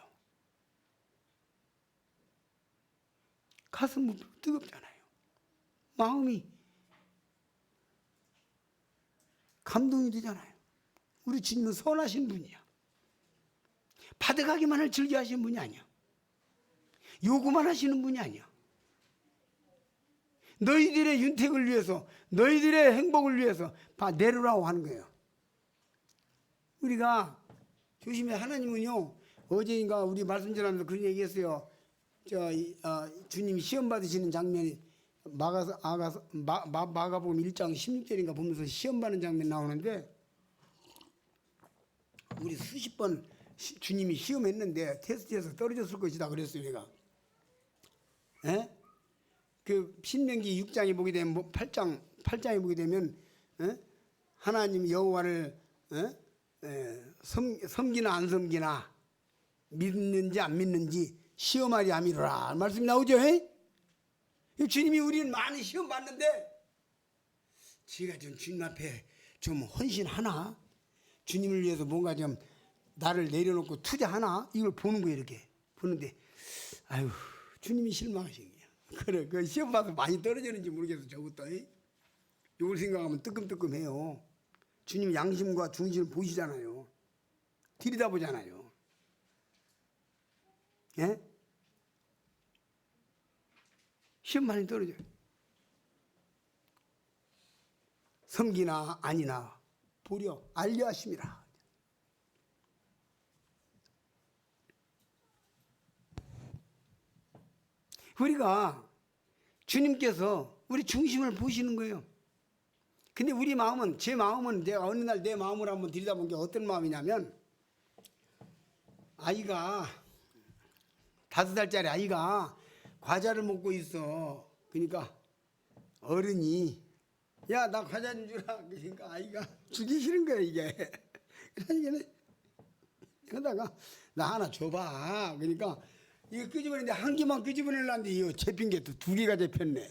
가슴 부풀고 뜨겁잖아요. 마음이 감동이 되잖아요. 우리 주님은 선하신 분이야. 받아가기만을 즐겨하시는 분이 아니야. 요구만 하시는 분이 아니야. 너희들의 윤택을 위해서 너희들의 행복을 위해서 내려라고 하는 거예요. 우리가 조심해. 하나님은요 어제인가 우리 말씀 전하면서 그런 얘기했어요. 주님이 시험 받으시는 장면이 마가복음 1장 16절인가 보면서 시험 받는 장면 나오는데 우리 수십 번 주님이 시험했는데 테스트에서 떨어졌을 것이다 그랬어요. 내가 그 신명기 6장에 보게 되면 8장에 보게 되면 하나님 여호와를 섬기나 안 섬기나 믿는지 안 믿는지 시험하리 아미로라 말씀이 나오죠. 주님이 우리는 많이 시험 받는데 제가 좀 주님 앞에 좀 헌신하나 주님을 위해서 뭔가 좀 나를 내려놓고 투자하나 이걸 보는 거예요. 이렇게 보는데 아유 주님이 실망하신 거야. 그래 그 시험 봐서 많이 떨어지는지 모르겠어. 저것도 이걸 생각하면 뜨끔뜨끔해요. 주님 양심과 중심을 보시잖아요. 들여다보잖아요. 시험 많이 떨어져요. 섬기나 아니나 보려 알려 하심이라. 우리가 주님께서 우리 중심을 보시는 거예요. 근데 우리 마음은 제 마음은 내가 어느 날 내 마음을 한번 들여다본 게 어떤 마음이냐면 아이가 5살짜리 아이가 과자를 먹고 있어. 그러니까 어른이 야 나 과자 좀 주라. 그러니까 아이가 주기 싫은 거야 이게. 그러다가 나 하나 줘봐. 그러니까 이거 끄집어내는데 한 개만 끄집어내려는데 이거 잡힌 게 또 2개가 잡혔네.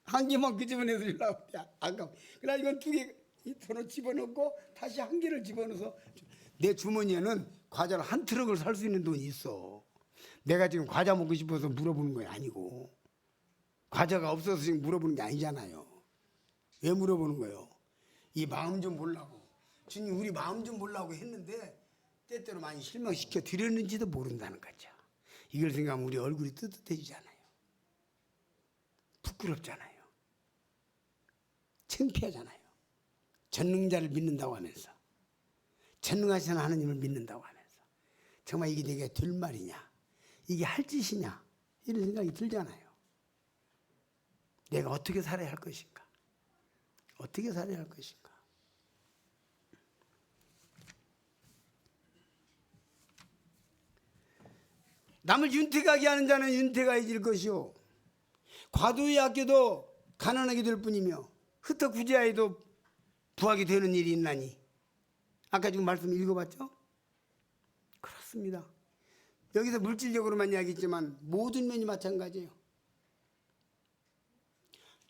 한 개만 끄집어내서 주려고. 아까 그래 이건 2개 손을 집어넣고 다시 한 개를 집어넣어서 내 주머니에는 과자를 한 트럭을 살 수 있는 돈이 있어. 내가 지금 과자 먹고 싶어서 물어보는 거 아니고, 과자가 없어서 지금 물어보는 게 아니잖아요. 왜 물어보는 거예요? 이 마음 좀 보려고. 주님 우리 마음 좀 보려고 했는데 때때로 많이 실망시켜 드렸는지도 모른다는 거죠. 이걸 생각하면 우리 얼굴이 뜨뜻해지잖아요. 부끄럽잖아요. 창피하잖아요. 전능자를 믿는다고 하면서, 전능하신 하나님을 믿는다고 하면서 정말 이게 내게 될 말이냐, 이게 할 짓이냐, 이런 생각이 들잖아요. 내가 어떻게 살아야 할 것인가, 어떻게 살아야 할 것인가. 남을 윤택하게 하는 자는 윤택하여질 것이요, 과도히 아껴도 가난하게 될 뿐이며 흩어 구제하여도 부하게 되는 일이 있나니. 아까 지금 말씀 읽어봤죠? 그렇습니다. 여기서 물질적으로만 이야기했지만 모든 면이 마찬가지예요.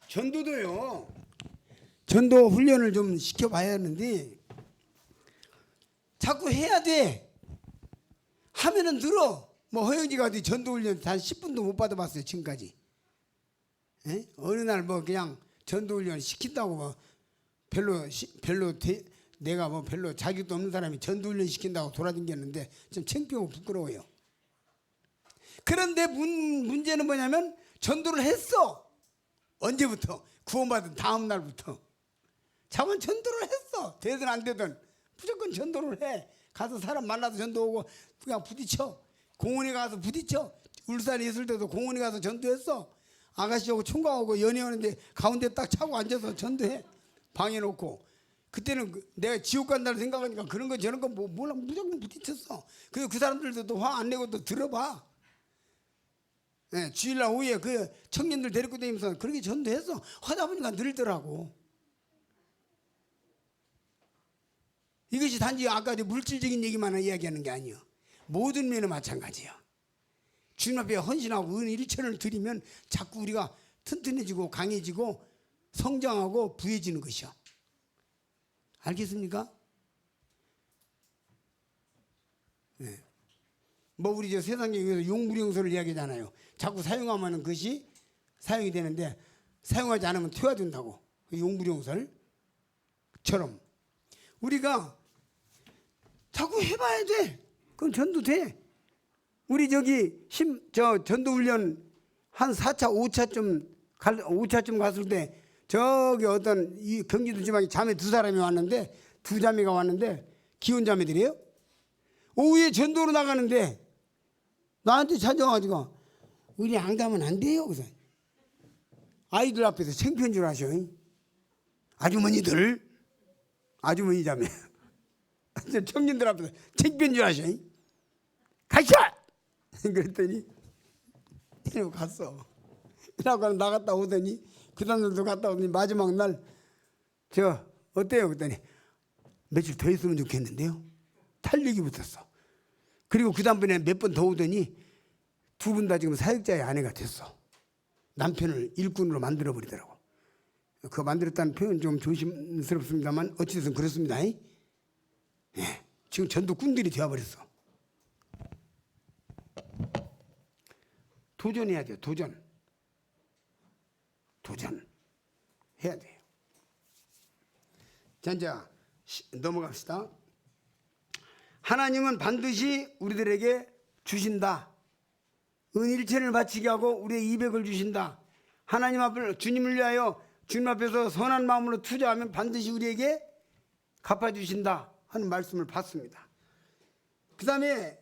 전도도요, 전도 훈련을 좀 시켜봐야 하는데 자꾸 해야 돼. 하면은 늘어. 뭐 허영지가 어디 전도 훈련 단 10분도 못 받아봤어요 지금까지. 에? 어느 날 뭐 그냥 전도 훈련 시킨다고 뭐 내가 뭐 별로 자격도 없는 사람이 전도 훈련 시킨다고 돌아다녔는데 좀 창피하고 부끄러워요. 그런데 문제는 뭐냐면 전도를 했어. 언제부터? 구원받은 다음 날부터. 자원 전도를 했어. 되든 안 되든 무조건 전도를 해. 가서 사람 만나서 전도하고 그냥 부딪혀. 공원에 가서 부딪혀. 울산에 있을 때도 공원에 가서 전도했어. 아가씨하고 총각하고 연애하는데 가운데 딱 차고 앉아서 전도해. 방에 놓고. 그때는 내가 지옥 간다는 생각하니까 그런 거 저런 거 몰라, 무조건 부딪혔어. 그래서 그 사람들도 화 안 내고 또 들어봐. 네, 주일날 오후에 그 청년들 데리고 다니면서 그렇게 전도했어. 하다 보니까 늘더라고. 이것이 단지 아까 물질적인 얘기만 이야기하는 게 아니에요. 모든 면에 마찬가지예요. 주님 앞에 헌신하고 은 일천을 드리면 자꾸 우리가 튼튼해지고 강해지고 성장하고 부해지는 것이요. 알겠습니까? 네. 뭐 우리 저 세상에 용무령소를 이야기하잖아요. 자꾸 사용하면 그것이 사용이 되는데 사용하지 않으면 퇴화된다고. 용무령설처럼 우리가 자꾸 해봐야 돼. 그럼 전도 돼. 우리 저 전도훈련 한 4차, 5차쯤 갔을 때 저기 어떤 이 경기도 지방에 자매 두 사람이 왔는데, 두 자매가 왔는데 기혼 자매들이에요. 오후에 전도로 나가는데 나한테 찾아와가지고 우리 안 가면 안 돼요. 그래서 아이들 앞에서 창피한 줄 아셔. 아주머니 자매 청년들 앞에서 창피한 줄 아셔. 가시오! 그랬더니 이러고 갔어. 이러고 나갔다 오더니 그 다음날도 갔다 오더니 마지막 날 저 어때요? 그랬더니 며칠 더 있으면 좋겠는데요. 탄력이 붙었어. 그리고 그 다음번에 몇 번 더 오더니 두 분 다 지금 사역자의 아내가 됐어. 남편을 일꾼으로 만들어버리더라고. 그거 만들었다는 표현 좀 조심스럽습니다만 어찌됐든 그렇습니다. 예. 지금 전도꾼들이 되어버렸어. 도전해야 돼요. 도전 해야 돼요. 자, 이제 넘어갑시다. 하나님은 반드시 우리들에게 주신다. 은일천을 바치게 하고 우리의 200을 주신다. 하나님 앞을 주님을 위하여 주님 앞에서 선한 마음으로 투자하면 반드시 우리에게 갚아주신다 하는 말씀을 봤습니다. 그 다음에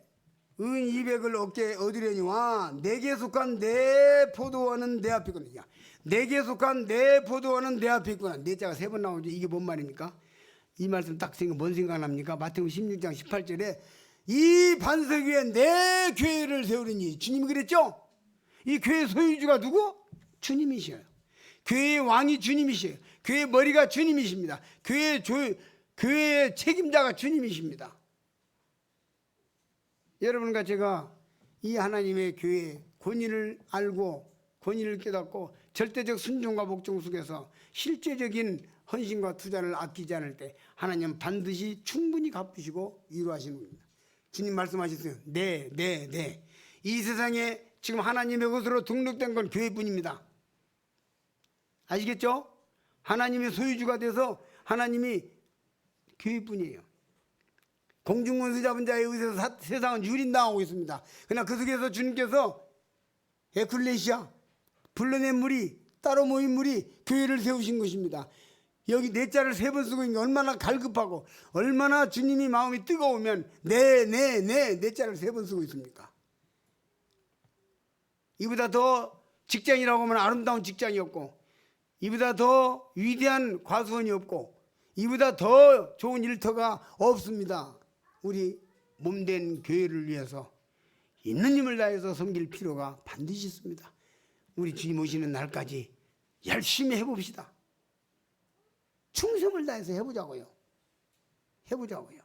은 200을 얻으려니와 내게 속한 내 포도원은 내 앞에 있구나. 내게 속한 내 포도원은 내 앞에 있구나. 네 자가 3번 나오죠. 이게 뭔 말입니까? 이 말씀 딱 뭔 생각납니까? 마태복음 16장 18절에 이 반석 위에 내 교회를 세우리니, 주님이 그랬죠? 이 교회 소유주가 누구? 주님이셔요. 교회의 왕이 주님이셔요. 교회의 머리가 주님이십니다. 교회의 책임자가 주님이십니다. 여러분과 제가 이 하나님의 교회의 권위를 알고 권위를 깨닫고 절대적 순종과 복종 속에서 실제적인 헌신과 투자를 아끼지 않을 때 하나님은 반드시 충분히 갚으시고 위로하시는 겁니다. 주님 말씀하셨어요. 네, 네, 네. 이 세상에 지금 하나님의 것으로 등록된 건 교회뿐입니다. 아시겠죠? 하나님의 소유주가 돼서 하나님이 교회뿐이에요. 공중권세 잡은 자에 의해서 세상은 유린당하고 있습니다. 그러나 그 속에서 주님께서 에클레시아, 불러낸 무리, 따로 모인 무리, 교회를 세우신 것입니다. 여기 네 자를 세 번 쓰고 있는 게 얼마나 갈급하고 얼마나 주님이 마음이 뜨거우면 네 자를 세 번 쓰고 있습니까? 이보다 더 직장이라고 하면 아름다운 직장이 없고, 이보다 더 위대한 과수원이 없고, 이보다 더 좋은 일터가 없습니다. 우리 몸된 교회를 위해서 있는 힘을 다해서 섬길 필요가 반드시 있습니다. 우리 주님 오시는 날까지 열심히 해봅시다. 충성을 다해서 해보자고요. 해보자고요.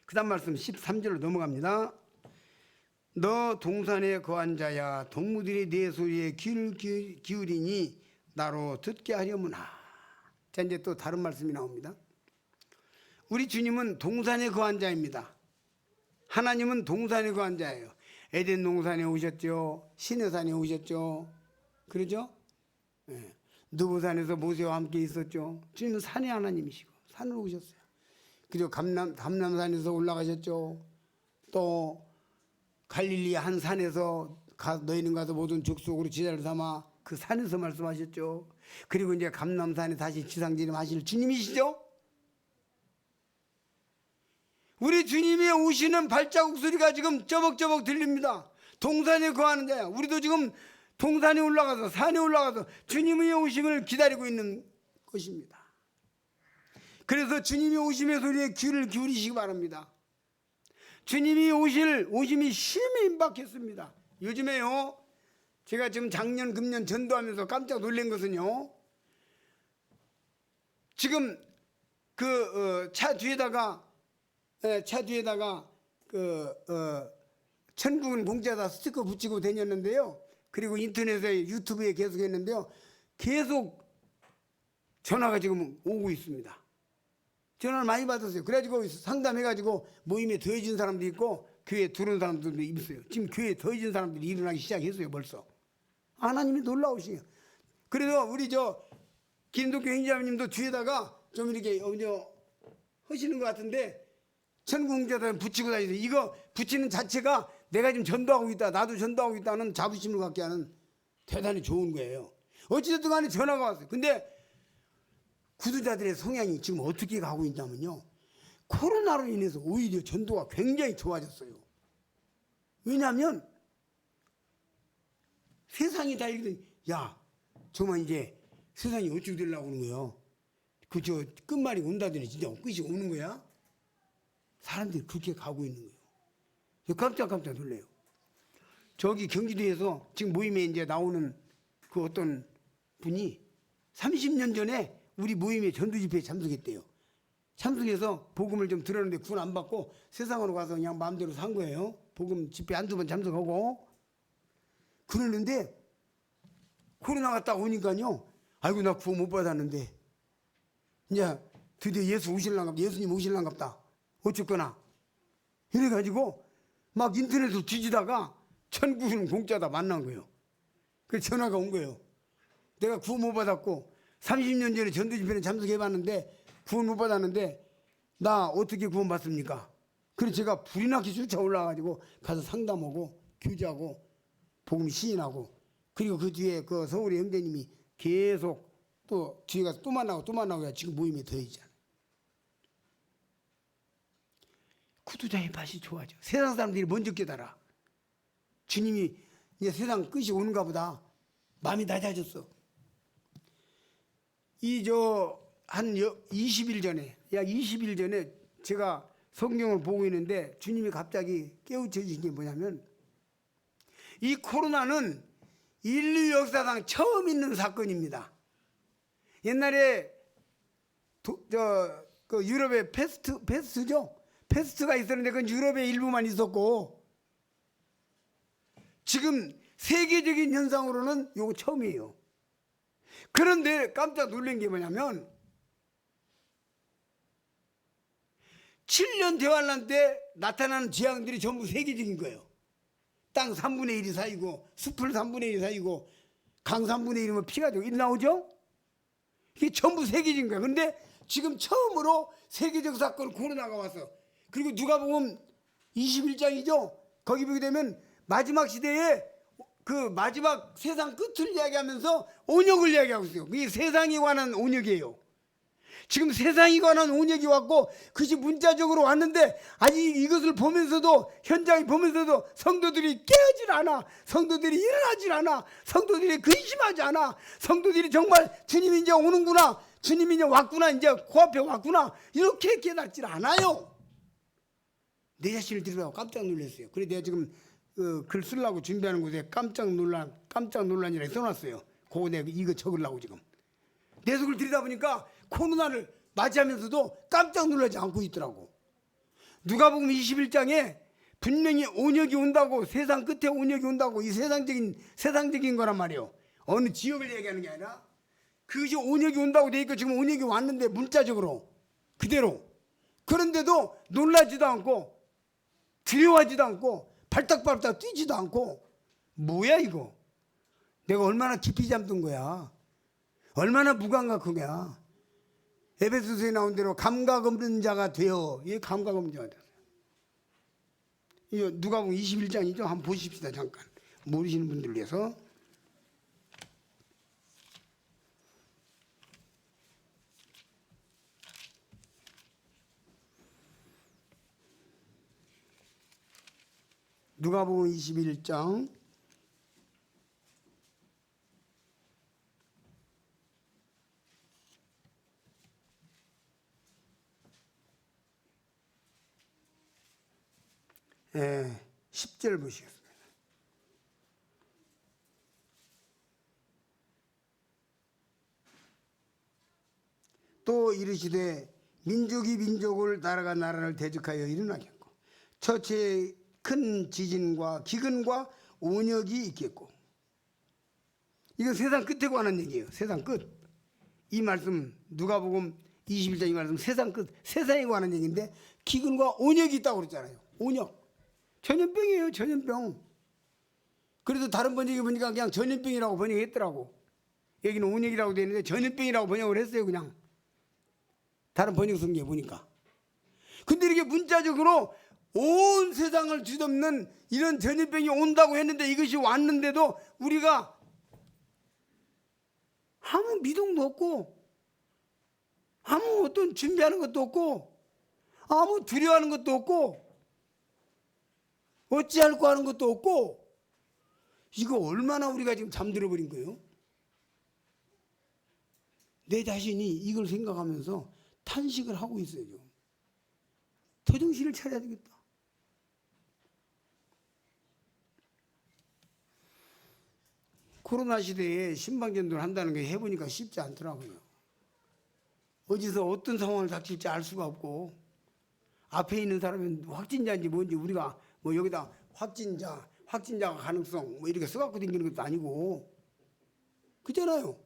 그 다음 말씀 13절로 넘어갑니다. 너 동산에 거한 자야, 동무들이 내 소리에 귀를 기울이니 나로 듣게 하려무나. 자, 이제 또 다른 말씀이 나옵니다. 우리 주님은 동산에 거한 자입니다. 하나님은 동산에 거한 자예요. 에덴 동산에 오셨죠. 시내산에 오셨죠. 그러죠? 네. 느보산에서 모세와 함께 있었죠. 주님은 산의 하나님이시고 산으로 오셨어요. 그리고 감람산에서 올라가셨죠. 또 갈릴리 한 산에서 너희는 가서 모든 족속으로 제자를 삼아 그 산에서 말씀하셨죠. 그리고 이제 감람산에 다시 지상진임하실 주님이시죠. 우리 주님이 오시는 발자국 소리가 지금 쩌벅쩌벅 들립니다. 동산에 거하는 자야. 우리도 지금 동산에 올라가서 산에 올라가서 주님의 오심을 기다리고 있는 것입니다. 그래서 주님이 오심의 소리에 귀를 기울이시기 바랍니다. 주님이 오심이 심히 임박했습니다. 요즘에요, 제가 지금 작년 금년 전도하면서 깜짝 놀란 것은요, 지금 그 차 뒤에다가 천국은 공짜다 스티커 붙이고 다녔는데요. 그리고 인터넷에 유튜브에 계속 했는데요. 계속 전화가 지금 오고 있습니다. 전화를 많이 받았어요. 그래가지고 상담해가지고 모임에 더해진 사람도 있고 교회에 들어온 사람들도 있어요. 지금 교회에 더해진 사람들이 일어나기 시작했어요. 벌써. 하나님이 놀라우시요. 그래서 우리 김덕규 행자님도 뒤에다가 좀 이렇게 하시는 것 같은데 천국공자다 붙이고 다니세요. 이거 붙이는 자체가 내가 지금 전도하고 있다, 나도 전도하고 있다는 자부심을 갖게 하는 대단히 좋은 거예요. 어찌됐든 간에 전화가 왔어요. 근데 구두자들의 성향이 지금 어떻게 가고 있냐면요, 코로나로 인해서 오히려 전도가 굉장히 좋아졌어요. 왜냐하면 세상이 다 이렇게, 야, 정말 이제 세상이 어떻게 되려고 하는 거예요. 끝말이 온다더니 진짜 끝이 오는 거야. 사람들이 그렇게 가고 있는 거예요. 깜짝 놀래요. 저기 경기도에서 지금 모임에 이제 나오는 그 어떤 분이 30년 전에 우리 모임에 전도 집회에 참석했대요. 참석해서 복음을 좀 들었는데 구원 안 받고 세상으로 가서 그냥 마음대로 산 거예요. 복음 집회 한두 번 참석하고. 그러는데 코로나가 딱 오니까요, 아이고 나 구원 못 받았는데 이제 드디어 예수님 오실랑갑다. 어쨌거나 이래가지고 막 인터넷을 뒤지다가 천국은 공짜다 만난 거예요. 그래서 전화가 온 거예요. 내가 구원 못 받았고 30년 전에 전도 집회에 참석해봤는데 구원 못 받았는데 나 어떻게 구원 받습니까? 그래서 제가 불이 나게 쫓아 올라가지고 가서 상담하고 교제하고 복음 시인하고, 그리고 그 뒤에 그 서울의 형제님이 계속 또 뒤에 가서 또 만나고 지금 모임에 더해지잖아요. 구두자의 맛이 좋아져. 세상 사람들이 먼저 깨달아. 주님이 이제 세상 끝이 오는가 보다. 마음이 낮아졌어. 한 20일 전에, 약 20일 전에 제가 성경을 보고 있는데 주님이 갑자기 깨우쳐 주신 게 뭐냐면, 이 코로나는 인류 역사상 처음 있는 사건입니다. 옛날에 그 유럽에 패스트죠? 패스트가 있었는데 그건 유럽의 일부만 있었고, 지금 세계적인 현상으로는 이거 처음이에요. 그런데 깜짝 놀란 게 뭐냐면 7년 대환란 때 나타나는 재앙들이 전부 세계적인 거예요. 땅 3분의 1이 사이고 숲을 3분의 1이 사이고 강 3분의 1이면 피가 되고 일 나오죠? 이게 전부 세계적인 거예요. 근데 지금 처음으로 세계적 사건 코로나가 왔어. 그리고 누가 보면 21장이죠? 거기 보게 되면 마지막 시대에 그 마지막 세상 끝을 이야기하면서 온역을 이야기하고 있어요. 그게 세상에 관한 온역이에요. 지금 세상에 관한 온역이 왔고 그것이 문자적으로 왔는데 아직 이것을 보면서도 현장에 보면서도 성도들이 깨어질 않아. 성도들이 일어나질 않아. 성도들이 근심하지 않아. 성도들이 정말 주님이 이제 오는구나. 주님이 이제 왔구나. 이제 코앞에 왔구나. 이렇게 깨닫질 않아요. 내 자신을 들으라고 깜짝 놀랐어요. 그래 내가 지금 글 쓰려고 준비하는 곳에 깜짝 논란이라 써놨어요. 그거 내가 이거 적으려고 지금. 내 속을 들이다 보니까 코로나를 맞이하면서도 깜짝 놀라지 않고 있더라고. 누가복음 21장에 분명히 온역이 온다고, 세상 끝에 온역이 온다고, 이 세상적인 거란 말이에요. 어느 지역을 얘기하는 게 아니라 그것이 온역이 온다고 돼 있고 지금 온역이 왔는데 문자적으로 그대로. 그런데도 놀라지도 않고 두려워하지도 않고 발딱발딱 뛰지도 않고 뭐야 이거? 내가 얼마나 깊이 잠든 거야? 얼마나 무감각한 거야? 에베소서에 나온 대로 감각 없는 자가 되어. 이 감각 없는 자가 되었어요. 이거 누가복음 21장이죠. 한번 보십시다. 잠깐 모르시는 분들 위해서. 누가복음 21장 10절 보시겠습니다. 또 이르시되 민족이 민족을 나라가 나라를 대적하여 일어나겠고 처치에 큰 지진과 기근과 온역이 있겠고. 이거 세상 끝에 관한 얘기예요. 세상 끝. 이 말씀 누가복음 21장 이 말씀 세상 끝, 세상에 관한 얘기인데 기근과 온역이 있다고 그랬잖아요. 온역. 전염병이에요. 전염병. 그래도 다른 번역에 보니까 그냥 전염병이라고 번역했더라고. 여기는 온역이라고 되어 있는데 전염병이라고 번역을 했어요. 그냥 다른 번역 성경에 보니까. 근데 이렇게 문자적으로 온 세상을 뒤덮는 이런 전염병이 온다고 했는데 이것이 왔는데도 우리가 아무 미동도 없고 아무 어떤 준비하는 것도 없고 아무 두려워하는 것도 없고 어찌할까 하는 것도 없고. 이거 얼마나 우리가 지금 잠들어 버린 거예요? 내 자신이 이걸 생각하면서 탄식을 하고 있어요. 더 정신을 차려야 되겠다. 코로나 시대에 신방전도를 한다는 게 해보니까 쉽지 않더라고요. 어디서 어떤 상황을 닥칠지 알 수가 없고 앞에 있는 사람은 확진자인지 뭔지 우리가 뭐 여기다 확진자가 가능성 뭐 이렇게 써갖고 다니는 것도 아니고 그잖아요.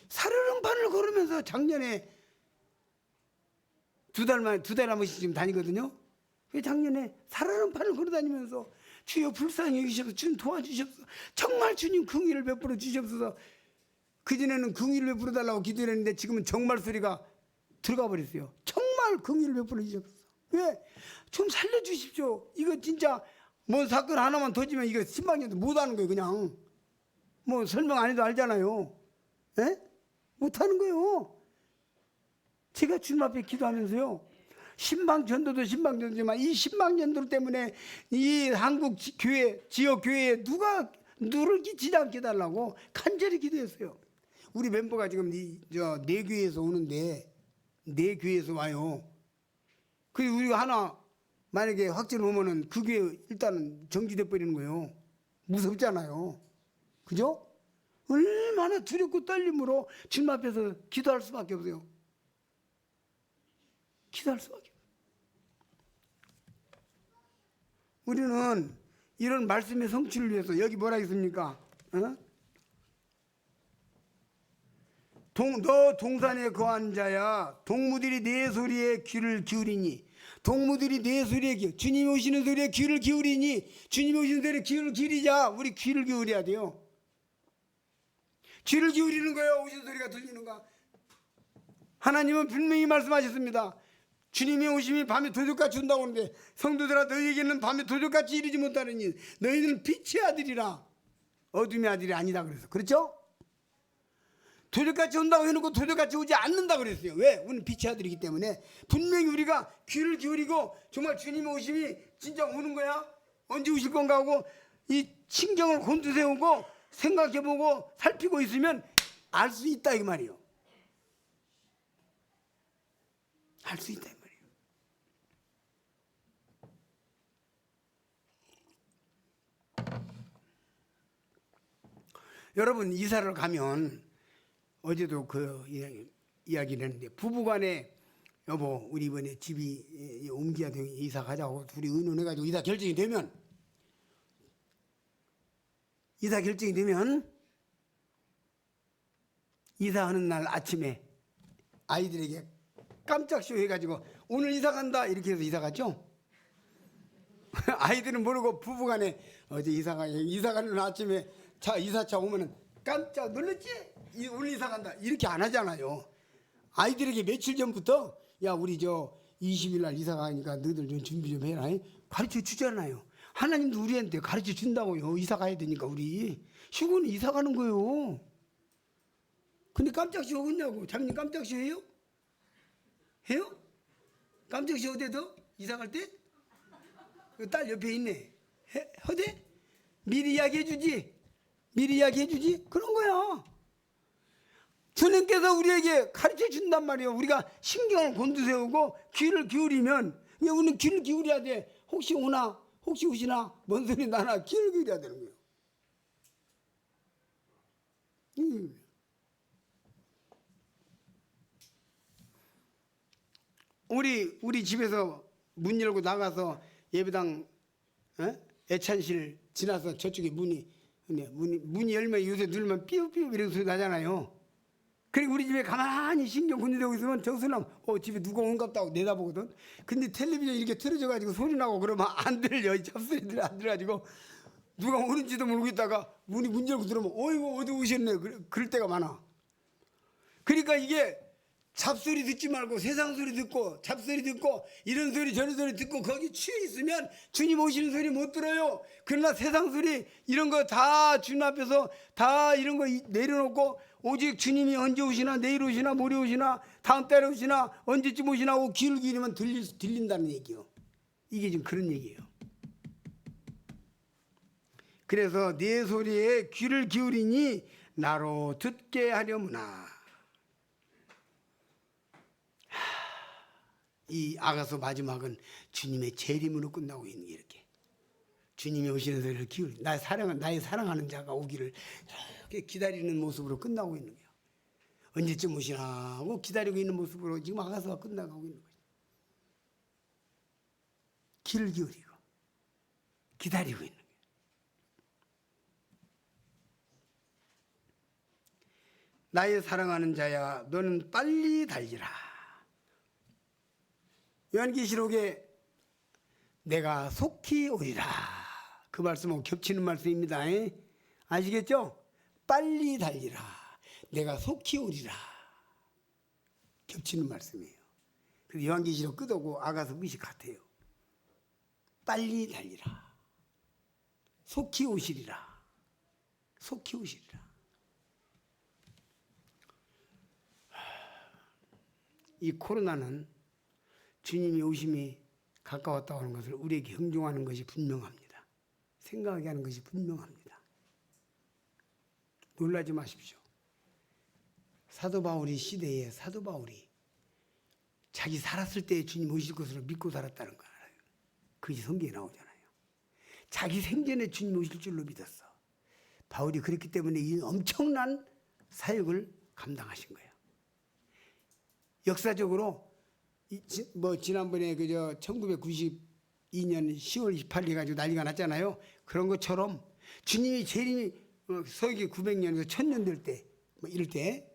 살얼음판을 걸으면서 작년에 두 달 한 번씩 지금 다니거든요. 작년에 살얼음판을 걸어 다니면서 주여 불쌍히 여기셔서 주님 도와주셨어. 정말 주님 긍휼을 베풀어 주시옵소서. 그전에는 긍휼을 베풀어 달라고 기도를 했는데 지금은 정말 소리가 들어가 버렸어요. 정말 긍휼을 베풀어 주시옵소서. 왜? 좀 살려주십시오. 이거 진짜 뭔 사건 하나만 터지면 이거 신방전도 못하는 거예요. 그냥 뭐 설명 안 해도 알잖아요. 예? 못하는 거예요. 제가 주님 앞에 기도하면서요, 신방전도도 신방전도지만 이 신방전도 때문에 이 한국 교회, 지역 교회에 누가 누를 끼치지 않게 해달라고 간절히 기도했어요. 우리 멤버가 지금 네 교회에서 오는데 네 교회에서 와요. 그리고 우리가 하나 만약에 확진 오면은 그게 일단은 정지돼 버리는 거예요. 무섭잖아요. 그죠? 얼마나 두렵고 떨림으로 주님 앞에서 기도할 수밖에 없어요. 기도할 수밖에 없어요. 우리는 이런 말씀의 성취를 위해서 여기 뭐라 했습니까? 너 동산에 거한 자야, 동무들이 내 소리에 귀를 기울이니, 동무들이 내 소리에 주님이 오시는 소리에 귀를 기울이니, 주님이 오시는 소리에 귀를 기울이자. 우리 귀를 기울여야 돼요. 귀를 기울이는 거예요. 오시는 소리가 들리는가. 하나님은 분명히 말씀하셨습니다. 주님이 오심이 밤에 도적같이 온다고 하는데, 성도들아 너희에게는 밤에 도적같이 이르지 못하느니 너희들은 빛의 아들이라 어둠의 아들이 아니다 그래서. 그렇죠? 도적같이 온다고 해놓고 도적같이 오지 않는다 그랬어요. 왜? 우리는 빛의 아들이기 때문에. 분명히 우리가 귀를 기울이고 정말 주님의 오심이 진짜 오는 거야, 언제 오실 건가 하고 이 신경을 곤두세우고 생각해보고 살피고 있으면 알 수 있다 이 말이에요. 알 수 있다 이 말이에요. 여러분, 이사를 가면 어제도 그 이야기를 했는데, 부부간에 여보 우리 이번에 집이 옮겨야 돼, 이사 가자고 둘이 의논해가지고 이사 결정이 되면 이사하는 날 아침에 아이들에게 깜짝 쇼 해가지고 오늘 이사 간다 이렇게 해서 이사 갔죠. 아이들은 모르고 부부간에 어제 이사 가는 아침에 이사차 오면은 깜짝 놀랐지? 오늘 이사 간다 이렇게 안 하잖아요. 아이들에게 며칠 전부터 야 우리 20일 날 이사 가니까 너희들 좀 준비 좀 해라 가르쳐 주잖아요. 하나님도 우리한테 가르쳐 준다고요. 이사 가야 되니까 우리 휴고는 이사 가는 거예요. 근데 깜짝 쇼 하겠냐고. 장님 깜짝 쇼 해요? 해요? 깜짝 쇼 어때도 이사 갈 때? 딸 옆에 있네. 허대? 미리 이야기해 주지? 그런 거야. 주님께서 우리에게 가르쳐 준단 말이에요. 우리가 신경을 곤두세우고 귀를 기울이면, 우리는 귀를 기울여야 돼. 혹시 오나, 혹시 오시나, 뭔 소리 나나 귀를 기울여야 되는 거예요. 우리 집에서 문 열고 나가서 예배당 애찬실 지나서 저쪽에 문이 열면 요새 누르면 삐우삐우 이런 소리 나잖아요. 그리고 우리 집에 가만히 신경 곤두세우고 있으면 저 사람 집에 누가 온갑다고 내다보거든. 근데 텔레비전 이렇게 틀어져가지고 소리 나고 그러면 안 들려. 잡소리들 안 들어가지고 누가 오는지도 모르고 있다가 문 열고 들어오면 어이구 어디 오셨네 그럴 때가 많아. 그러니까 이게 잡소리 듣지 말고 세상 소리 듣고 잡소리 듣고 이런 소리 저런 소리 듣고 거기 취해 있으면 주님 오시는 소리 못 들어요. 그러나 세상 소리 이런 거 다 주님 앞에서 다 이런 거 내려놓고 오직 주님이 언제 오시나 내일 오시나 모레 오시나 다음 달에 오시나 언제쯤 오시나 하고 귀를 기울이면 들린다는 얘기요. 이게 지금 그런 얘기예요. 그래서 내 소리에 귀를 기울이니 나로 듣게 하려무나. 이 아가서 마지막은 주님의 재림으로 끝나고 있는 게 이렇게. 주님이 오시는 소리를 기울이 나의 사랑하는 자가 오기를 이렇게 기다리는 모습으로 끝나고 있는 거예요. 언제쯤 오시나 하고 기다리고 있는 모습으로 지금 아가서가 끝나가고 있는 거예요. 귀를 기울이고 기다리고 있는 거예요. 나의 사랑하는 자야 너는 빨리 달리라. 요한계시록에 내가 속히 오리라 그 말씀하고 겹치는 말씀입니다. 아시겠죠? 빨리 달리라 내가 속히 오리라 겹치는 말씀이에요. 그래서 요한계시록 끝하고 아가서 끝이 같아요. 빨리 달리라 속히 오시리라 속히 오시리라. 이 코로나는 주님이 오심이 가까웠다고 하는 것을 우리에게 형용하는 것이 분명합니다. 생각하게 하는 것이 분명합니다. 놀라지 마십시오. 사도 바울이 시대에 사도 바울이 자기 살았을 때 주님 오실 것으로 믿고 살았다는 거 알아요. 그것이 성경에 나오잖아요. 자기 생전에 주님 오실 줄로 믿었어. 바울이 그랬기 때문에 이 엄청난 사역을 감당하신 거예요. 역사적으로 지난번에 1992년 10월 28일 가지고 난리가 났잖아요. 그런 것처럼 주님이 재림이 서기 900년에서 1000년 될 때 이럴 때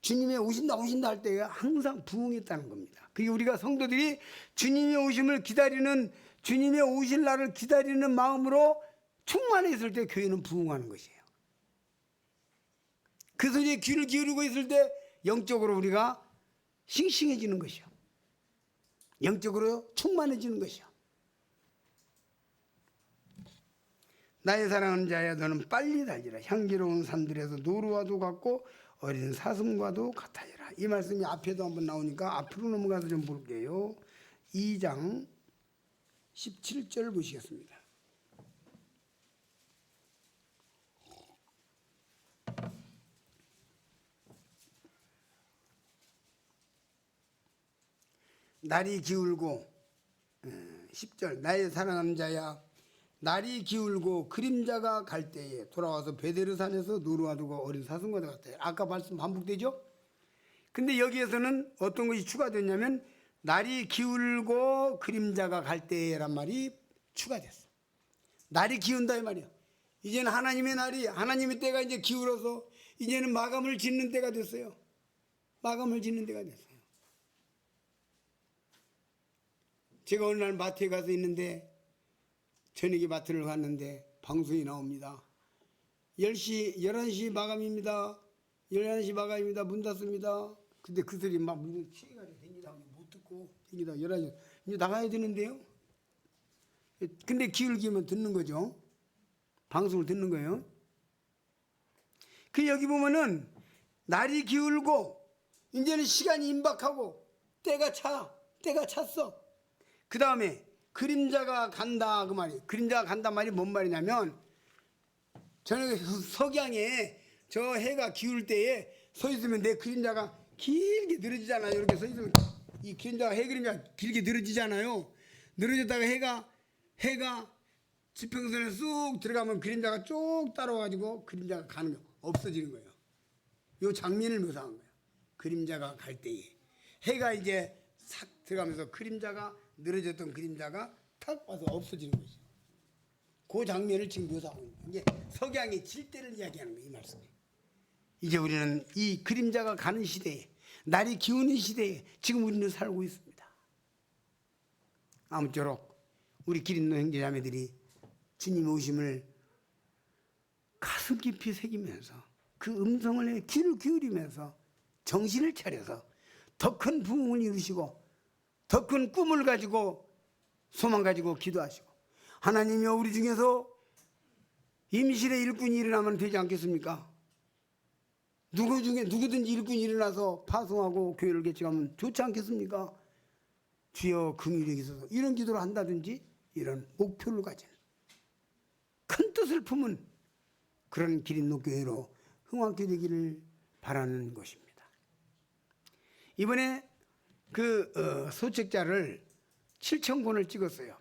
주님의 오신다 할 때 항상 부흥했다는 겁니다. 그리고 우리가 성도들이 주님의 오심을 기다리는, 주님의 오실 날을 기다리는 마음으로 충만했을 때 교회는 부흥하는 것이에요. 그 소리에 귀를 기울이고 있을 때 영적으로 우리가 싱싱해지는 것이요, 영적으로 충만해지는 것이요. 나의 사랑하는 자야, 너는 빨리 달리라. 향기로운 산들에서 노루와도 같고 어린 사슴과도 같아지라. 이 말씀이 앞에도 한번 나오니까 앞으로 넘어가서 좀 볼게요. 2장 17절 보시겠습니다. 날이 기울고 10절 나의 사랑하는 자야, 날이 기울고 그림자가 갈 때에 돌아와서 베데르산에서 노루와 두고 어린 사슴과도 같아요. 아까 말씀 반복되죠? 근데 여기에서는 어떤 것이 추가됐냐면 날이 기울고 그림자가 갈 때란 말이 추가됐어. 날이 기운다 이 말이야. 이제는 하나님의 날이, 하나님의 때가 이제 기울어서 이제는 마감을 짓는 때가 됐어요. 마감을 짓는 때가 됐어요. 제가 어느 날 마트에 가서 있는데, 저녁에 마트를 갔는데 방송이 나옵니다. 10시, 11시 마감입니다. 11시 마감입니다. 문 닫습니다. 근데 그 소리 막 취해가지고 댕기다 못 듣고 댕기다 11시 이제 나가야 되는데요. 근데 귀를 기울면 듣는 거죠. 방송을 듣는 거예요. 그 여기 보면은 날이 기울고 이제는 시간이 임박하고 때가 찼어. 그 다음에 그림자가 간다 그 말이. 그림자가 간다 말이 뭔 말이냐면, 저는 석양에 저 해가 기울 때에 서 있으면 내 그림자가 길게 늘어지잖아요. 이렇게 서 있으면 이 그림자가, 해 그림자가 길게 늘어지잖아요. 늘어졌다가 해가 지평선에 쑥 들어가면 그림자가 쭉 따라와가지고 그림자가 가는 거 없어지는 거예요. 이 장면을 묘사한 거예요. 그림자가 갈 때에 해가 이제 싹 들어가면서 그림자가, 늘어졌던 그림자가 탁 와서 없어지는 것이죠. 그 장면을 지금 묘사하고 있는 거예요. 이제 석양이 질 때를 이야기하는 거예요, 이 말씀이. 이제 우리는 이 그림자가 가는 시대에, 날이 기우는 시대에 지금 우리는 살고 있습니다. 아무쪼록 우리 기린노 형제자매들이 주님 오심을 가슴 깊이 새기면서 그 음성을 귀를 기울이면서 정신을 차려서 더 큰 부흥을 이루시고 더 큰 꿈을 가지고 소망 가지고 기도하시고, 하나님이여 우리 중에서 임실의 일꾼이 일어나면 되지 않겠습니까? 누구든지 일꾼이 일어나서 파송하고 교회를 개척하면 좋지 않겠습니까? 주여 긍휼히 여기소서, 이런 기도를 한다든지 이런 목표를 가진 큰 뜻을 품은 그런 기린노 교회로 흥왕케 되기를 바라는 것입니다. 이번에 그 소책자를 7,000권을 찍었어요.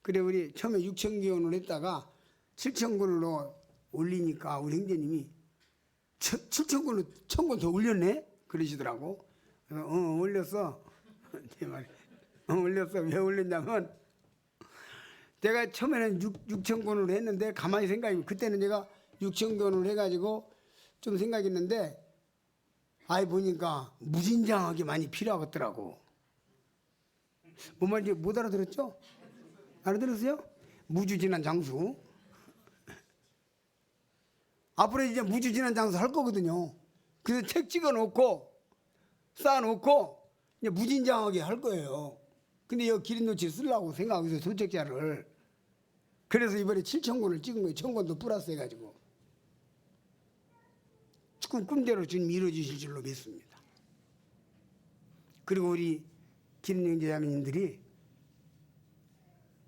그래 우리 처음에 6,000권을 했다가 7,000권으로 올리니까 우리 형제님이 7,000권을 1,000권 더 올렸네? 그러시더라고. 올렸어. 내 말. 올렸어. 왜 올렸냐면, 제가 처음에는 6,000권으로 했는데 가만히 생각해, 그때는 제가 6,000권을 해가지고 좀 생각했는데, 아이 보니까 무진장하게 많이 필요하겠더라고. 뭔 말인지 못 알아들었죠? 알아들었어요? 무주진한 장수. 앞으로 이제 무주진한 장수 할 거거든요. 그래서 책 찍어놓고 쌓아놓고 이제 무진장하게 할 거예요. 근데 여기 기린노치 쓰려고 생각하고 소책자를. 그래서 이번에 7,000권을 찍은 거예요. 1,000권도 플러스 해가지고. 꿈대로 주님 이루어주실 줄로 믿습니다. 그리고 우리 기린 형제자매님들이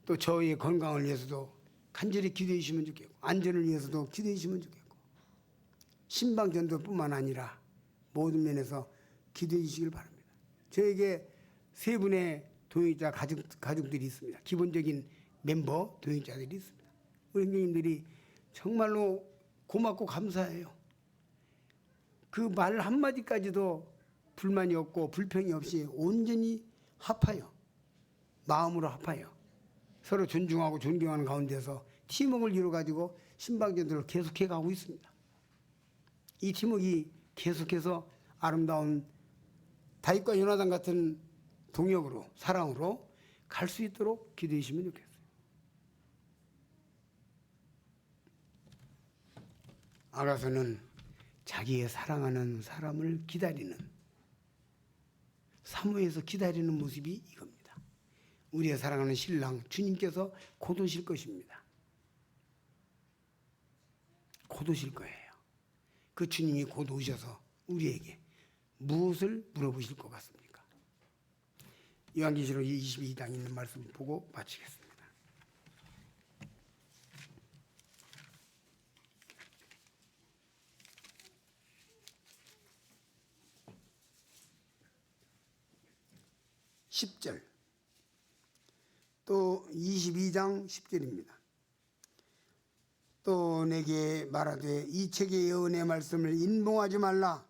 또 저희의 건강을 위해서도 간절히 기도해 주시면 좋겠고, 안전을 위해서도 기도해 주시면 좋겠고, 신방전도뿐만 아니라 모든 면에서 기도해 주시길 바랍니다. 저에게 세 분의 동역자 가족들이 있습니다. 기본적인 멤버 동역자들이 있습니다. 우리 형제님들이 정말로 고맙고 감사해요. 그 말 한마디까지도 불만이 없고 불평이 없이 온전히 합하여, 마음으로 합하여 서로 존중하고 존경하는 가운데서 팀워크를 이루어가지고 신방전도를 계속해 가고 있습니다. 이 팀워크가 계속해서 아름다운 다윗과 요나단 같은 동역으로 사랑으로 갈 수 있도록 기도해 주시면 좋겠어요. 아가서는 자기의 사랑하는 사람을 기다리는, 사모해서 기다리는 모습이 이겁니다. 우리의 사랑하는 신랑 주님께서 곧 오실 것입니다. 곧 오실 거예요. 그 주님이 곧 오셔서 우리에게 무엇을 물어보실 것 같습니까? 요한계시록 22장 있는 말씀 보고 마치겠습니다. (10절) 또 22장 10절입니다. 또 내게 말하되 이 책의 예언의 말씀을 인봉하지 말라.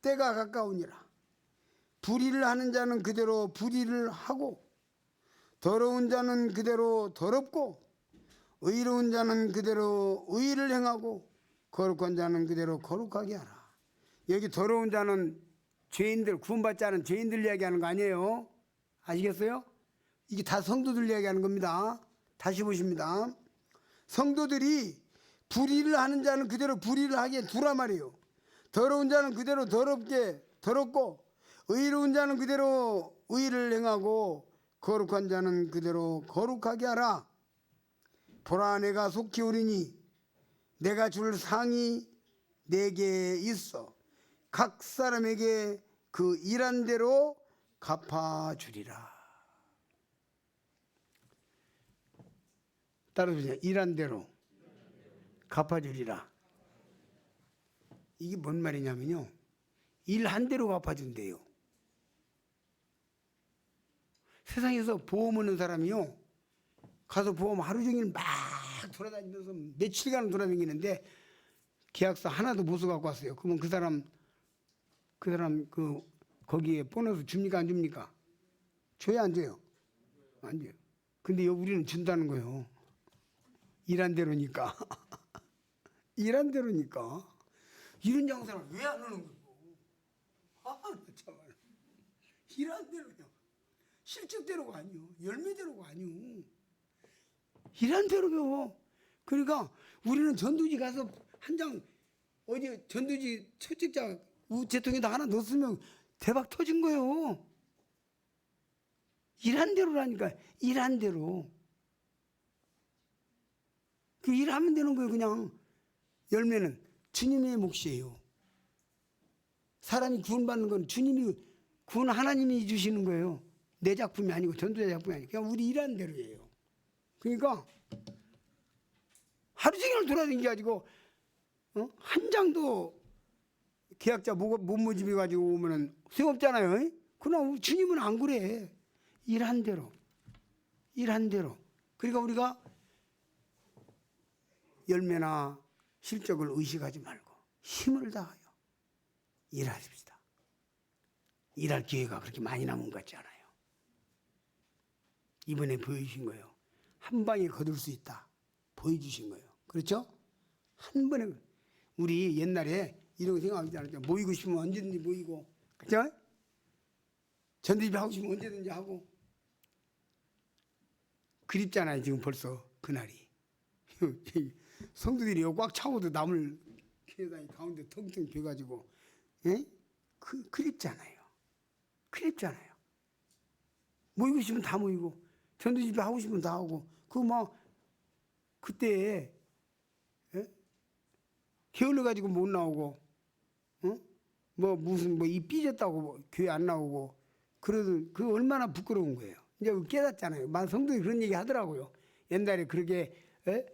때가 가까우니라. 불의를 하는 자는 그대로 불의를 하고 더러운 자는 그대로 더럽고 의로운 자는 그대로 의를 행하고 거룩한 자는 그대로 거룩하게 하라. 여기 더러운 자는 죄인들, 구원받지 않은 죄인들 이야기하는 거 아니에요. 아시겠어요? 이게 다 성도들 이야기하는 겁니다. 다시 보십니다. 성도들이 불의를 하는 자는 그대로 불의를 하게 두라 말이에요. 더러운 자는 그대로 더럽게 더럽고 의로운 자는 그대로 의를 행하고 거룩한 자는 그대로 거룩하게 하라. 보라, 내가 속히 오리니 내가 줄 상이 내게 있어 각 사람에게 그 일한 대로 갚아주리라. 따라서 일한 대로 갚아주리라. 이게 뭔 말이냐면요, 일한 대로 갚아준대요. 세상에서 보험 하는 사람이요, 가서 보험 하루 종일 막 돌아다니면서 며칠간 돌아다니는데 계약서 하나도 못 써갖고 왔어요. 그러면 그 사람 거기에 보너스 줍니까 안 줍니까? 줘야 안 줘요? 안 줘요. 근데 우리는 준다는 거예요. 일한 대로니까. 일한 대로니까. 이런 장사를 왜 안 하는 거예요? 참. 일한 대로요. 실적대로가 아니요. 열매대로가 아니요. 일한 대로요. 그러니까 우리는 전두지 가서 한 장 어디 전두지 채찍자 우체통에다 하나 넣었으면 대박 터진 거예요. 일한 대로라니까. 일한 대로. 그 일하면 되는 거예요. 그냥. 열매는 주님의 몫이에요. 사람이 구원받는 건 주님이 구원 하나님이 주시는 거예요. 내 작품이 아니고 전도자 작품이 아니고 그냥 우리 일하는 대로예요. 그러니까 하루 종일 돌아다니가지고 한 장도 계약자 못 모집해 가지고 오면은 소용없잖아요. 그러나 주님은 안 그래. 일한 대로. 일한 대로. 그러니까 우리가 열매나 실적을 의식하지 말고 힘을 다하여 일하십시다. 일할 기회가 그렇게 많이 남은 것 같지 않아요. 이번에 보여주신 거예요. 한 방에 거둘 수 있다. 보여주신 거예요. 그렇죠? 한 번에. 우리 옛날에 이런 거 생각하지 않았죠. 모이고 싶으면 언제든지 모이고, 그죠? 전도집 하고 싶으면 언제든지 하고. 그립잖아요, 지금 벌써 그날이. 성도들이 꽉 차고도 남을 계단이 가운데 텅텅 비어가지고, 예? 그립잖아요. 그립잖아요. 모이고 싶으면 다 모이고, 전도집에 하고 싶으면 다 하고, 그때, 예? 게을러가지고 못 나오고, 이 삐졌다고 교회 안 나오고, 그래도 그 얼마나 부끄러운 거예요. 이제 깨닫잖아요. 많은 성도들이 그런 얘기 하더라고요. 옛날에 그렇게, 예?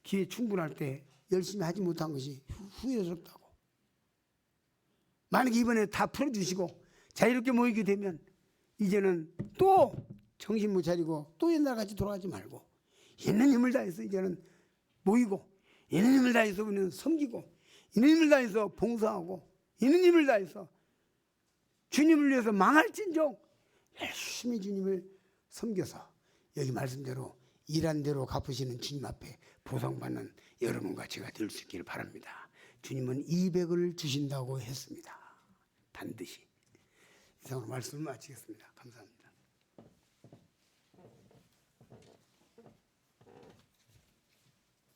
기회 충분할 때 열심히 하지 못한 것이 후회스럽다고. 만약에 이번에 다 풀어주시고 자유롭게 모이게 되면 이제는 또 정신 못 차리고 또 옛날같이 돌아가지 말고 있는 힘을 다해서 이제는 모이고 있는 힘을 다해서 우리는 섬기고 있는 힘을 다해서 봉사하고 있는 힘을 다해서 주님을 위해서 망할진정 열심히 주님을 섬겨서 여기 말씀대로 일한 대로 갚으시는 주님 앞에 보상받는 여러분과 제가 될 수 있기를 바랍니다. 주님은 200을 주신다고 했습니다. 반드시. 이상으로 말씀을 마치겠습니다. 감사합니다.